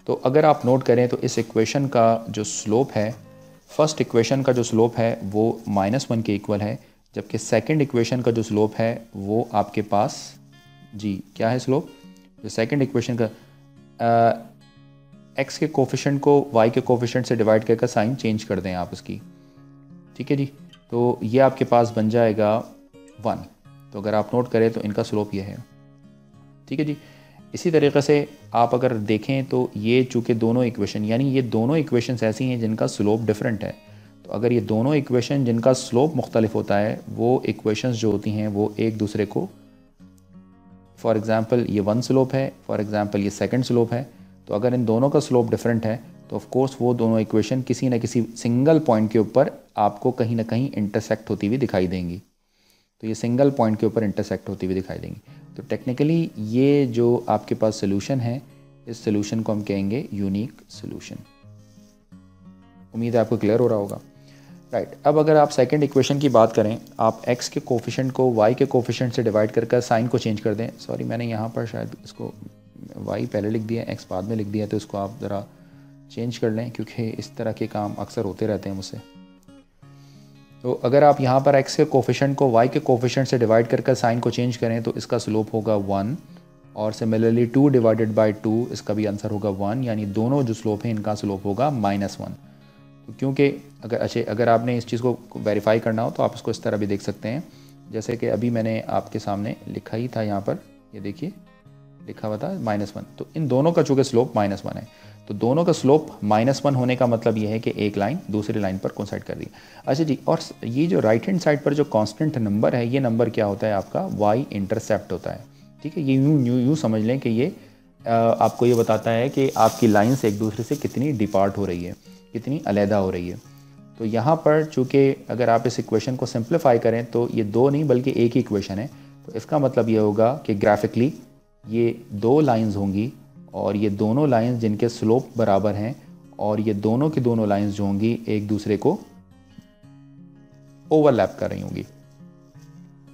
तो अगर आप नोट करें तो इस इक्वेशन का जो स्लोप है, फर्स्ट इक्वेशन का जो स्लोप है वो -1 के इक्वल है, जबकि सेकंड इक्वेशन का जो स्लोप है वो आपके पास जी क्या है स्लोप, जो सेकंड इक्वेशन का x के कोफिशिएंट को y के कोफिशिएंट से डिवाइड करके साइन चेंज कर दें आप उसकी, ठीक है जी। तो ये आपके पास बन जाएगा 1। तो अगर आप नोट करें तो इनका स्लोप ये है, ठीक है जी। इसी तरीके से आप अगर देखें तो ये चूँकि दोनों इक्वेशन, यानी ये दोनों इक्वेशंस ऐसी हैं जिनका स्लोप डिफरेंट है, तो अगर ये दोनों इक्वेशन जिनका स्लोप मुख्तलिफ होता है, वो इक्वेशंस जो होती हैं वो एक दूसरे को, फॉर एग्ज़ाम्पल ये वन स्लोप है, फॉर एग्ज़ाम्पल ये सेकंड स्लोप है, तो अगर इन दोनों का स्लोप डिफरेंट है तो ऑफ कोर्स वो दोनों इक्वेशन किसी न किसी सिंगल पॉइंट के ऊपर आपको कहीं ना कहीं इंटरसेक्ट होती हुई दिखाई देंगी। तो ये सिंगल पॉइंट के ऊपर इंटरसेक्ट होती हुई दिखाई देंगी। तो टेक्निकली ये जो आपके पास सोल्यूशन है, इस सोल्यूशन को हम कहेंगे यूनिक सोल्यूशन। उम्मीद है आपको क्लियर हो रहा होगा। राइट, अब अगर आप सेकंड इक्वेशन की बात करें, आप x के कोफिशिएंट को y के कोफिशिएंट से डिवाइड कर साइन को चेंज कर दें। सॉरी, मैंने यहाँ पर शायद इसको y पहले लिख दिया, x बाद में लिख दिया, तो इसको आप ज़रा चेंज कर लें क्योंकि इस तरह के काम अक्सर होते रहते हैं मुझसे। तो अगर आप यहाँ पर x के कोफिशिएंट को y के कोफिशिएंट से डिवाइड कर साइन को चेंज करें तो इसका स्लोप होगा 1, और सिमिलरली 2 डिवाइडेड बाई 2, इसका भी आंसर होगा 1, यानी दोनों जो स्लोप हैं इनका स्लोप होगा -1। तो क्योंकि अगर आपने इस चीज़ को वेरीफाई करना हो तो आप इसको इस तरह भी देख सकते हैं, जैसे कि अभी मैंने आपके सामने लिखा ही था, यहाँ पर ये देखिए लिखा हुआ था -1। तो इन दोनों का चूँकि स्लोप -1 है, तो दोनों का स्लोप -1 होने का मतलब ये है कि एक लाइन दूसरी लाइन पर कोइंसाइड कर दी। अच्छा जी, और ये जो राइट हैंड साइड पर जो कांस्टेंट नंबर है, ये नंबर क्या होता है आपका y इंटरसेप्ट होता है। ठीक है, ये यूँ समझ लें कि ये आपको ये बताता है कि आपकी लाइन्स एक दूसरे से कितनी डिपार्ट हो रही है, कितनी अलहदा हो रही है। तो यहाँ पर चूँकि अगर आप इस इक्वेशन को सिंप्लीफाई करें तो ये दो नहीं बल्कि एक ही इक्वेशन है, तो इसका मतलब ये होगा कि ग्राफिकली ये दो लाइंस होंगी और ये दोनों लाइंस जिनके स्लोप बराबर हैं, और ये दोनों की दोनों लाइंस जो होंगी एक दूसरे को ओवरलैप कर रही होंगी।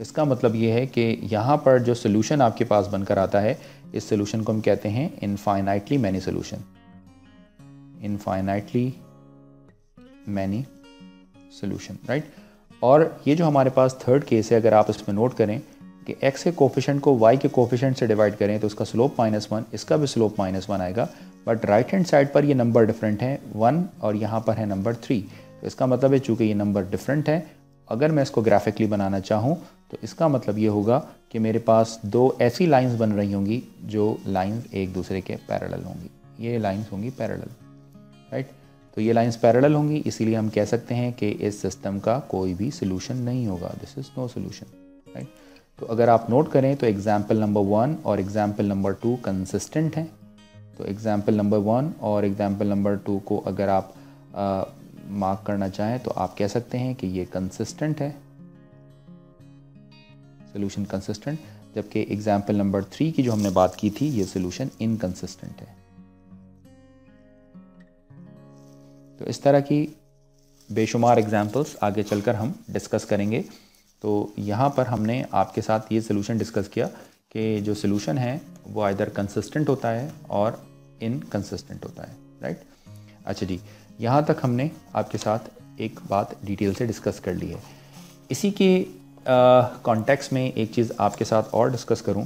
इसका मतलब ये है कि यहाँ पर जो सोल्यूशन आपके पास बनकर आता है, इस सोल्यूशन को हम कहते हैं infinitely many solution, infinitely many solution. Right, और ये जो हमारे पास थर्ड केस है, अगर आप इसमें नोट करें कि x के कोफिशिएंट को y के कोफिशिएंट से डिवाइड करें तो उसका स्लोप -1, इसका भी स्लोप -1 आएगा, बट राइट हैंड साइड पर ये नंबर डिफरेंट है 1 और यहाँ पर है नंबर 3। तो इसका मतलब है चूँकि ये नंबर डिफरेंट है, अगर मैं इसको ग्राफिकली बनाना चाहूँ तो इसका मतलब ये होगा कि मेरे पास दो ऐसी लाइंस बन रही होंगी जो लाइंस एक दूसरे के पैरेलल होंगी। ये लाइंस होंगी पैरेलल। राइट, तो ये लाइंस पैरेलल होंगी, इसीलिए हम कह सकते हैं कि इस सिस्टम का कोई भी सोल्यूशन नहीं होगा, this is no solution. Right, तो अगर आप नोट करें तो एग्जाम्पल नंबर 1 और एग्जाम्पल नंबर 2 कंसिस्टेंट हैं। तो एग्जाम्पल नंबर 1 और एग्जाम्पल नंबर 2 को अगर आप मार्क करना चाहें तो आप कह सकते हैं कि ये कंसिस्टेंट है, सोल्यूशन कंसिस्टेंट, जबकि एग्जाम्पल नंबर 3 की जो हमने बात की थी, ये सोल्यूशन इनकंसिस्टेंट है। तो इस तरह की बेशुमार एग्जाम्पल्स आगे चलकर हम डिस्कस करेंगे। तो यहाँ पर हमने आपके साथ ये सोल्यूशन डिस्कस किया कि जो सोल्यूशन है वो आइदर कंसिस्टेंट होता है और इनकंसिस्टेंट होता है। राइट, अच्छा जी, यहाँ तक हमने आपके साथ एक बात डिटेल से डिस्कस कर ली है। इसी के कॉन्टेक्स्ट में एक चीज़ आपके साथ और डिस्कस करूँ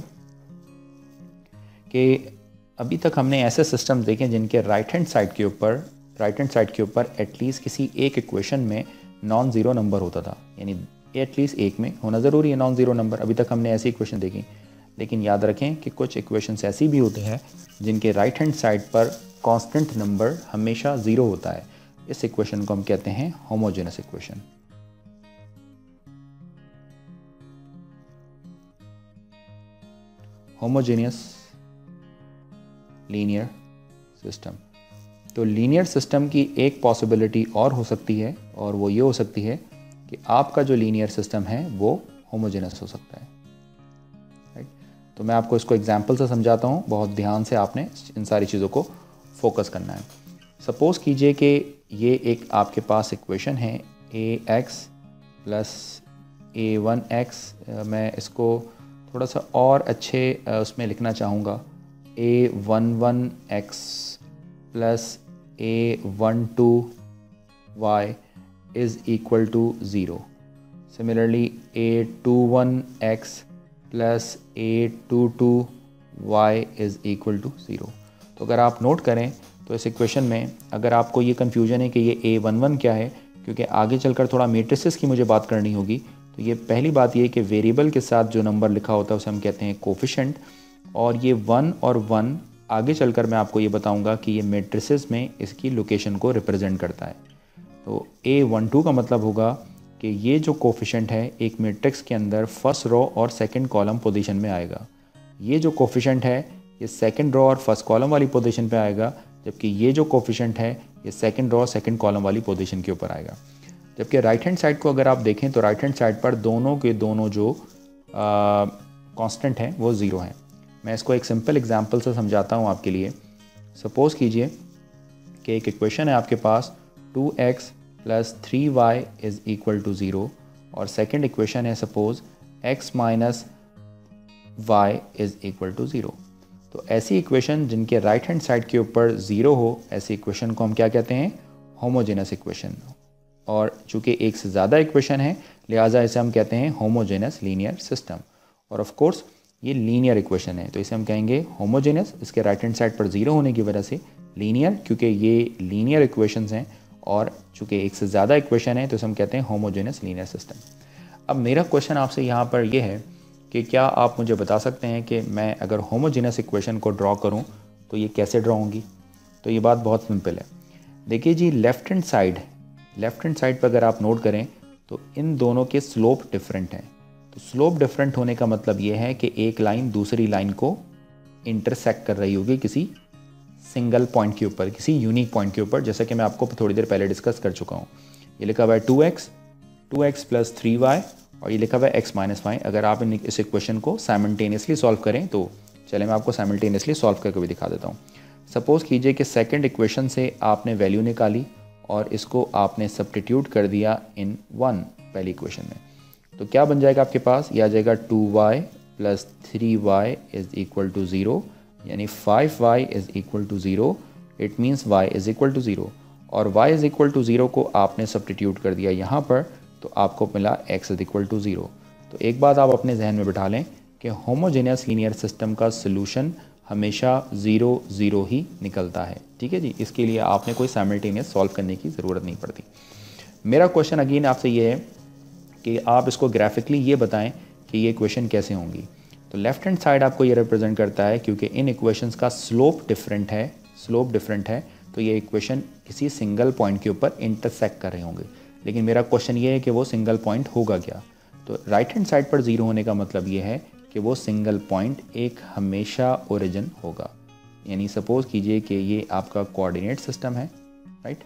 कि अभी तक हमने ऐसे सिस्टम देखे जिनके राइट हैंड साइड के ऊपर एटलीस्ट किसी एक इक्वेशन में नॉन ज़ीरो नंबर होता था, यानी एटलीस्ट एक में होना ज़रूरी है नॉन ज़ीरो नंबर। अभी तक हमने ऐसी इक्वेशन देखी, लेकिन याद रखें कि कुछ इक्वेशंस ऐसी भी होती हैं जिनके राइट हैंड साइड पर कांस्टेंट नंबर हमेशा ज़ीरो होता है। इस इक्वेशन को हम कहते हैं homogeneous equation. Homogeneous linear system. तो लीनियर सिस्टम की एक पॉसिबिलिटी और हो सकती है, और वो ये हो सकती है कि आपका जो लीनियर सिस्टम है वो होमोजेनस हो सकता है। राइट, तो मैं आपको इसको एग्जांपल से समझाता हूँ, बहुत ध्यान से आपने इन सारी चीज़ों को फोकस करना है। सपोज़ कीजिए कि ये एक आपके पास इक्वेशन है ax प्लस a1x। मैं इसको थोड़ा सा और अच्छे उसमें लिखना चाहूँगा, a11x plus a12y is equal to 0. Similarly, a21x plus a22y is equal to 0. तो अगर आप नोट करें तो इस इक्वेशन में अगर आपको ये कन्फ्यूजन है कि ये a11 क्या है, क्योंकि आगे चलकर थोड़ा मैट्रिसेस की मुझे बात करनी होगी, तो ये पहली बात ये कि वेरिएबल के साथ जो नंबर लिखा होता है उसे हम कहते हैं कोफिशिएंट, और ये 1 और 1 आगे चलकर मैं आपको ये बताऊंगा कि ये मैट्रिसेस में इसकी लोकेशन को रिप्रेजेंट करता है। तो A12 का मतलब होगा कि ये जो कोफिशेंट है एक मैट्रिक्स के अंदर फर्स्ट रो और सेकंड कॉलम पोजीशन में आएगा। ये जो कोफिशेंट है ये सेकंड रो और फर्स्ट कॉलम वाली पोजीशन पे आएगा, जबकि ये जो कोफिशेंट है ये सेकंड रो और सेकंड कॉलम वाली पोजीशन के ऊपर आएगा। जबकि राइट हैंड साइड को अगर आप देखें तो राइट हैंड साइड पर दोनों के दोनों जो कांस्टेंट हैं वो ज़ीरो हैं। मैं इसको एक सिंपल एग्जांपल से समझाता हूँ आपके लिए। सपोज़ कीजिए कि एक इक्वेशन है आपके पास 2x + 3y = 0 और सेकंड इक्वेशन है सपोज़ x - y = 0। तो ऐसी इक्वेशन जिनके राइट हैंड साइड के ऊपर ज़ीरो हो, ऐसी इक्वेशन को हम क्या कहते हैं? Homogeneous equation. और चूँकि एक से ज़्यादा इक्वेशन है लिहाजा इसे हम कहते हैं होमोजेनस लीनियर सिस्टम। और ऑफ कोर्स ये लीनियर इक्वेशन है तो इसे हम कहेंगे होमोजेनस, इसके राइट हैंड साइड पर ज़ीरो होने की वजह से लीनियर, क्योंकि ये लीनियर इक्वेशंस हैं और चूँकि एक से ज़्यादा इक्वेशन है तो इसे हम कहते हैं होमोजेनस लीनियर सिस्टम। अब मेरा क्वेश्चन आपसे यहाँ पर यह है कि क्या आप मुझे बता सकते हैं कि मैं अगर होमोजेनस इक्वेशन को ड्रॉ करूँ तो ये कैसे ड्रॉ होंगी? तो ये बात बहुत सिंपल है। देखिए जी, लेफ़्ट हैंड साइड पर अगर आप नोट करें तो इन दोनों के स्लोप डिफरेंट हैं। तो स्लोप डिफरेंट होने का मतलब ये है कि एक लाइन दूसरी लाइन को इंटरसेक्ट कर रही होगी किसी सिंगल पॉइंट के ऊपर, किसी यूनिक पॉइंट के ऊपर, जैसा कि मैं आपको थोड़ी देर पहले डिस्कस कर चुका हूँ। ये लिखा हुआ है 2x + 3y और ये लिखा हुआ है x - y। अगर आप इस इक्वेशन को साइमल्टेनियसली सॉल्व करें तो चले मैं आपको साइमल्टेनियसली सॉल्व करके भी दिखा देता हूँ। सपोज़ कीजिए कि सेकंड इक्वेशन से आपने वैल्यू निकाली और इसको आपने सब्स्टिट्यूट कर दिया इन 1 पहली इक्वेशन में, तो क्या बन जाएगा आपके पास? यह आ जाएगा 2y + 3y = 0, यानी 5y = 0। इट मीन्स y = 0 और y = 0 को आपने सब्स्टिट्यूट कर दिया यहाँ पर तो आपको मिला x = 0। तो एक बात आप अपने जहन में बिठा लें कि होमोजेनियस लीनियर सिस्टम का सलूशन हमेशा 0 0 ही निकलता है। ठीक है जी, इसके लिए आपने कोई साइमल्टेनियस सॉल्व करने की ज़रूरत नहीं पड़ती। मेरा क्वेश्चन अगेन आपसे ये है कि आप इसको ग्राफिकली ये बताएं कि ये इक्वेशन कैसे होंगी। तो लेफ़्ट हैंड साइड आपको ये रिप्रेजेंट करता है क्योंकि इन इक्वेशंस का स्लोप डिफरेंट है तो ये इक्वेशन किसी सिंगल पॉइंट के ऊपर इंटरसेक्ट कर रहे होंगे। लेकिन मेरा क्वेश्चन ये है कि वो सिंगल पॉइंट होगा क्या? तो राइट हैंड साइड पर ज़ीरो होने का मतलब ये है कि वो सिंगल पॉइंट एक हमेशा ओरिजिन होगा। यानी सपोज़ कीजिए कि ये आपका कोऑर्डिनेट सिस्टम है, राइट,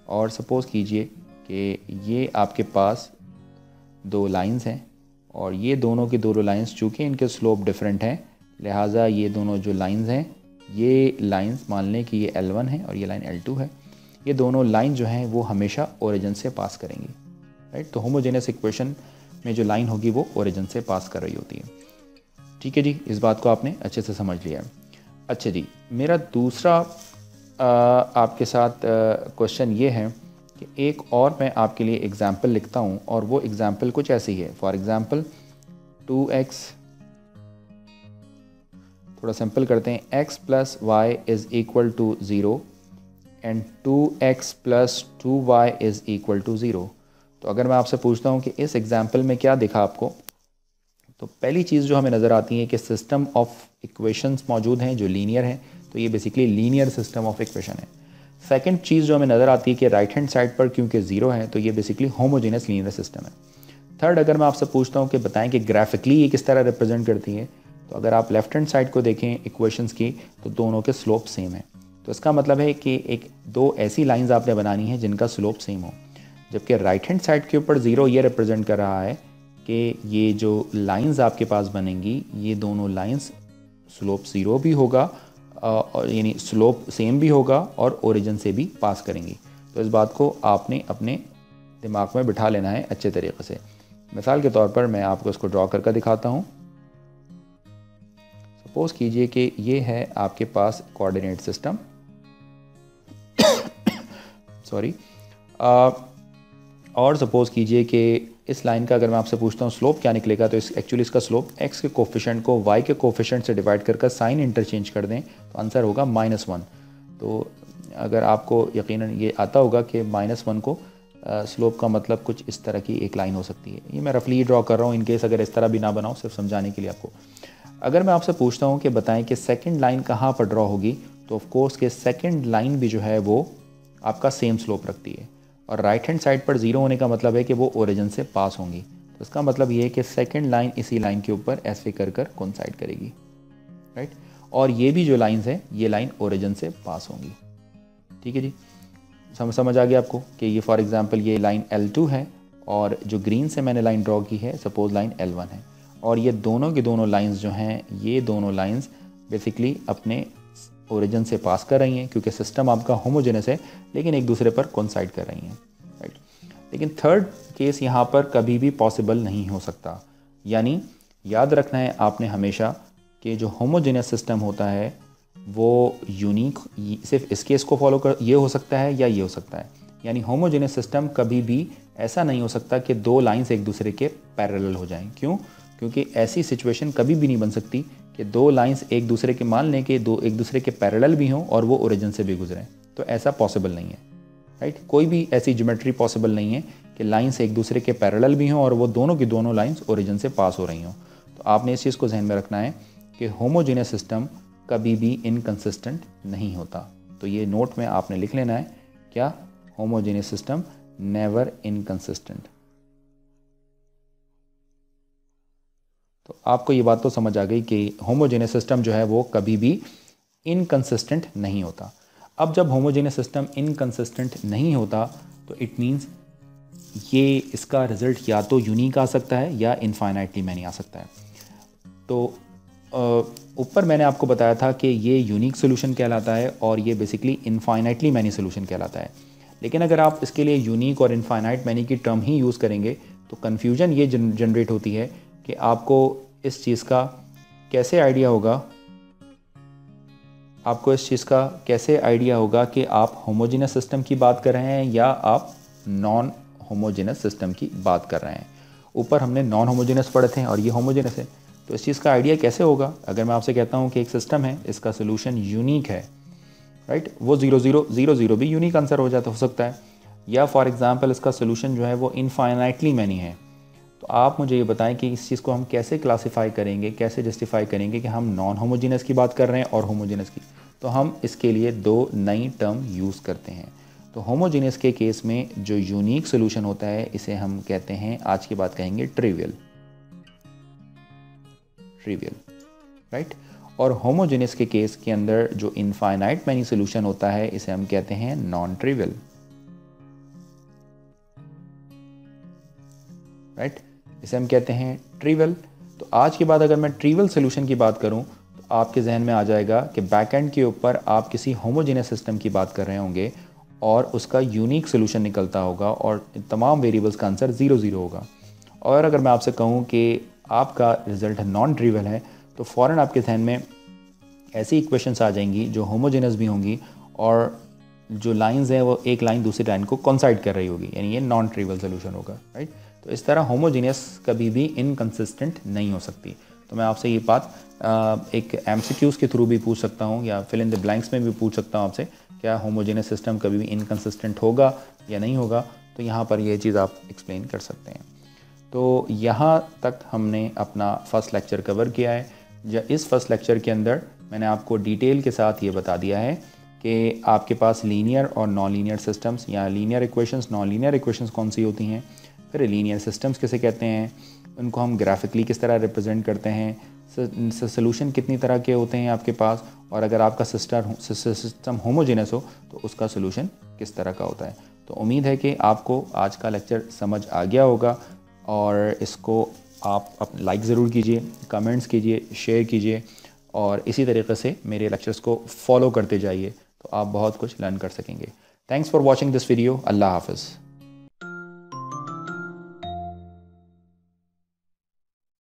और सपोज़ कीजिए कि ये आपके पास 2 लाइंस हैं और ये दोनों की दोनों लाइंस चूँकि इनके स्लोप डिफरेंट हैं लिहाजा ये दोनों जो लाइंस हैं, ये लाइंस मान लें कि ये L1 है और ये लाइन L2 है, ये दोनों लाइन जो हैं वो हमेशा ओरिजिन से पास करेंगी, राइट। तो होमोजेनियस इक्वेशन में जो लाइन होगी वो ओरिजिन से पास कर रही होती है। ठीक है जी, इस बात को आपने अच्छे से समझ लिया है। अच्छा जी, मेरा दूसरा आपके साथ क्वेश्चन ये है कि एक और मैं आपके लिए एग्जाम्पल लिखता हूँ और वो एग्जाम्पल कुछ ऐसी है। फॉर एग्जाम्पल 2x, थोड़ा सिंपल करते हैं, x + y = 0 and 2x + 2y = 0। तो अगर मैं आपसे पूछता हूँ कि इस एग्जाम्पल में क्या दिखा आपको, तो पहली चीज़ जो हमें नज़र आती है कि सिस्टम ऑफ इक्वेशंस मौजूद हैं जो लीनियर हैं, तो ये basically linear system of equation है। सेकंड चीज़ जो हमें नज़र आती है कि राइट हैंड साइड पर क्योंकि ज़ीरो है तो ये बेसिकली होमोजेनियस लीनियर सिस्टम है। थर्ड, अगर मैं आपसे पूछता हूँ कि बताएं कि ग्राफिकली ये किस तरह रिप्रेजेंट करती है, तो अगर आप लेफ्ट हैंड साइड को देखें इक्वेशंस की तो दोनों के स्लोप सेम है। तो इसका मतलब है कि एक दो ऐसी लाइंस आपने बनानी है जिनका स्लोप सेम हो, जबकि राइट हैंड साइड के ऊपर ज़ीरो ये रिप्रेजेंट कर रहा है कि ये जो लाइंस आपके पास बनेंगी ये दोनों लाइंस स्लोप ज़ीरो भी होगा और यानी स्लोप सेम भी होगा और ओरिजिन से भी पास करेंगी। तो इस बात को आपने अपने दिमाग में बिठा लेना है अच्छे तरीके से। मिसाल के तौर पर मैं आपको इसको ड्रॉ करके दिखाता हूँ। सपोज़ कीजिए कि ये है आपके पास कोऑर्डिनेट सिस्टम सॉरी और सपोज़ कीजिए कि इस लाइन का अगर मैं आपसे पूछता हूँ स्लोप क्या निकलेगा, तो एक्चुअली इसका स्लोप x के कोफिशेंट को y के कोफिशेंट से डिवाइड कर साइन इंटरचेंज कर दें तो आंसर होगा -1। तो अगर आपको यकीनन ये आता होगा कि -1 को स्लोप का मतलब कुछ इस तरह की एक लाइन हो सकती है। ये मैं रफली ड्रॉ कर रहा हूँ, इनकेस अगर इस तरह भी ना बनाऊँ, सिर्फ समझाने के लिए आपको। अगर मैं आपसे पूछता हूँ कि बताएं कि सेकंड लाइन कहाँ पर ड्रॉ होगी, तो ऑफ कोर्स के सेकंड लाइन भी जो है वो आपका सेम स्लोप रखती है, और राइट हैंड साइड पर 0 होने का मतलब है कि वो ओरिजिन से पास होंगी। तो इसका मतलब ये है कि सेकंड लाइन इसी लाइन के ऊपर ऐसे कर कोइंसाइड करेगी, राइट। और ये भी जो लाइंस हैं ये लाइन ओरिजिन से पास होंगी। ठीक है जी, समझ आ गया आपको कि ये फॉर एग्जांपल ये लाइन L2 है और जो ग्रीन से मैंने लाइन ड्रॉ की है सपोज लाइन L1 है, और ये दोनों की दोनों लाइंस जो हैं ये दोनों लाइंस बेसिकली अपने ओरिजिन से पास कर रही हैं, क्योंकि सिस्टम आपका होमोजेनस है लेकिन एक दूसरे पर कोइंसाइड कर रही हैं, राइट। लेकिन थर्ड केस यहाँ पर कभी भी पॉसिबल नहीं हो सकता। यानी याद रखना है आपने हमेशा कि जो होमोजेनस सिस्टम होता है वो यूनिक सिर्फ इस केस को फॉलो कर ये हो सकता है या ये हो सकता है। यानी होमोजेनस सिस्टम कभी भी ऐसा नहीं हो सकता कि दो लाइंस एक दूसरे के पैरेलल हो जाएं। क्यों? क्योंकि ऐसी सिचुएशन कभी भी नहीं बन सकती कि दो लाइंस एक दूसरे के मान लें कि दो एक दूसरे के पैरेलल भी हों और वो ओरिजिन से भी गुजरें, तो ऐसा पॉसिबल नहीं है, राइट। कोई भी ऐसी ज्योमेट्री पॉसिबल नहीं है कि लाइंस एक दूसरे के पैरेलल भी हों और वो दोनों की दोनों लाइंस ओरिजिन से पास हो रही हों। तो आपने इस चीज़ को जहन में रखना है कि होमोजेनस सिस्टम कभी भी इनकंसिस्टेंट नहीं होता। तो ये नोट में आपने लिख लेना है, क्या? Homogeneous system never inconsistent. तो आपको ये बात तो समझ आ गई कि होमोजेनस सिस्टम जो है वो कभी भी इनकंसिस्टेंट नहीं होता। अब जब होमोजेनस सिस्टम इनकंसिस्टेंट नहीं होता तो इट मीन्स ये इसका रिज़ल्ट या तो यूनिक आ सकता है या इनफाइनाइटली मैनी आ सकता है। तो ऊपर मैंने आपको बताया था कि ये यूनिक सोल्यूशन कहलाता है और ये बेसिकली इनफाइनाइटली मैनी सोल्यूशन कहलाता है। लेकिन अगर आप इसके लिए यूनिक और इनफाइनाइट मैनी की टर्म ही यूज़ करेंगे तो कन्फ्यूजन ये जनरेट होती है कि आपको इस चीज़ का कैसे आइडिया होगा कि आप होमोजेनस सिस्टम की बात कर रहे हैं या आप नॉन होमोजेनस सिस्टम की बात कर रहे हैं। ऊपर हमने नॉन होमोजेनस पढ़े थे और ये होमोजेनस है, तो इस चीज़ का आइडिया कैसे होगा? अगर मैं आपसे कहता हूँ कि एक सिस्टम है, इसका सोल्यूशन यूनिक है, राइट, वो 0 0 0 0 भी यूनिक आंसर हो सकता है, या फॉर एग्जांपल इसका सोल्यूशन जो है वो इनफाइनाइटली मैनी है। तो आप मुझे ये बताएं कि इस चीज़ को हम कैसे क्लासीफाई करेंगे, कैसे जस्टिफाई करेंगे कि हम नॉन होमोजेनस की बात कर रहे हैं और होमोजेनस की। तो हम इसके लिए दो नई टर्म यूज़ करते हैं। तो होमोजेनस के केस में जो यूनिक सोल्यूशन होता है इसे हम कहते हैं, आज की बात कहेंगे ट्रिवियल, राइट। और होमोजेनस के केस के अंदर जो इनफाइनाइट मैनी सोल्यूशन होता है इसे हम कहते हैं नॉन ट्रिवियल, राइट, इसे हम कहते हैं ट्रिवियल। तो आज के बाद अगर मैं ट्रिवियल सोल्यूशन की बात करूं तो आपके जहन में आ जाएगा कि बैकएंड के ऊपर आप किसी होमोजेनस सिस्टम की बात कर रहे होंगे और उसका यूनिक सोल्यूशन निकलता होगा और तमाम वेरिएबल्स का आंसर 0 0 होगा। और अगर मैं आपसे कहूं कि आपका रिजल्ट नॉन ट्रिवियल है तो फ़ौरन आपके जहन में ऐसी इक्वेशंस आ जाएंगी जो होमोजेनस भी होंगी और जो लाइंस हैं वो एक लाइन दूसरी लाइन को कोइंसाइड कर रही होगी, यानी ये नॉन ट्रिवियल सोल्यूशन होगा, राइट। तो इस तरह होमोजेनियस कभी भी इनकंसिस्टेंट नहीं हो सकती। तो मैं आपसे ये बात एक MCQs के थ्रू भी पूछ सकता हूँ या फिल इन द ब्लैंक्स में भी पूछ सकता हूँ आपसे, क्या होमोजेनियस सिस्टम कभी भी इनकंसिस्टेंट होगा या नहीं होगा? तो यहाँ पर ये चीज़ आप एक्सप्लेन कर सकते हैं। तो यहाँ तक हमने अपना फर्स्ट लेक्चर कवर किया है। इस फर्स्ट लेक्चर के अंदर मैंने आपको डिटेल के साथ ये बता दिया है कि आपके पास लीनियर और नॉन लीनियर सिस्टम्स या linear equations, non linear equations कौन सी होती हैं, फिर लीनियर सिस्टम्स किसे कहते हैं, उनको हम ग्राफिकली किस तरह रिप्रेजेंट करते हैं, सोल्यूशन कितनी तरह के होते हैं आपके पास, और अगर आपका सिस्टम होमोजेनस हो तो उसका सोल्यूशन किस तरह का होता है। तो उम्मीद है कि आपको आज का लेक्चर समझ आ गया होगा और इसको आप लाइक ज़रूर कीजिए, कमेंट्स कीजिए, शेयर कीजिए और इसी तरीके से मेरे लेक्चर्स को फॉलो करते जाइए तो आप बहुत कुछ लर्न कर सकेंगे। Thanks for watching this video. अल्लाह हाफ़िज़।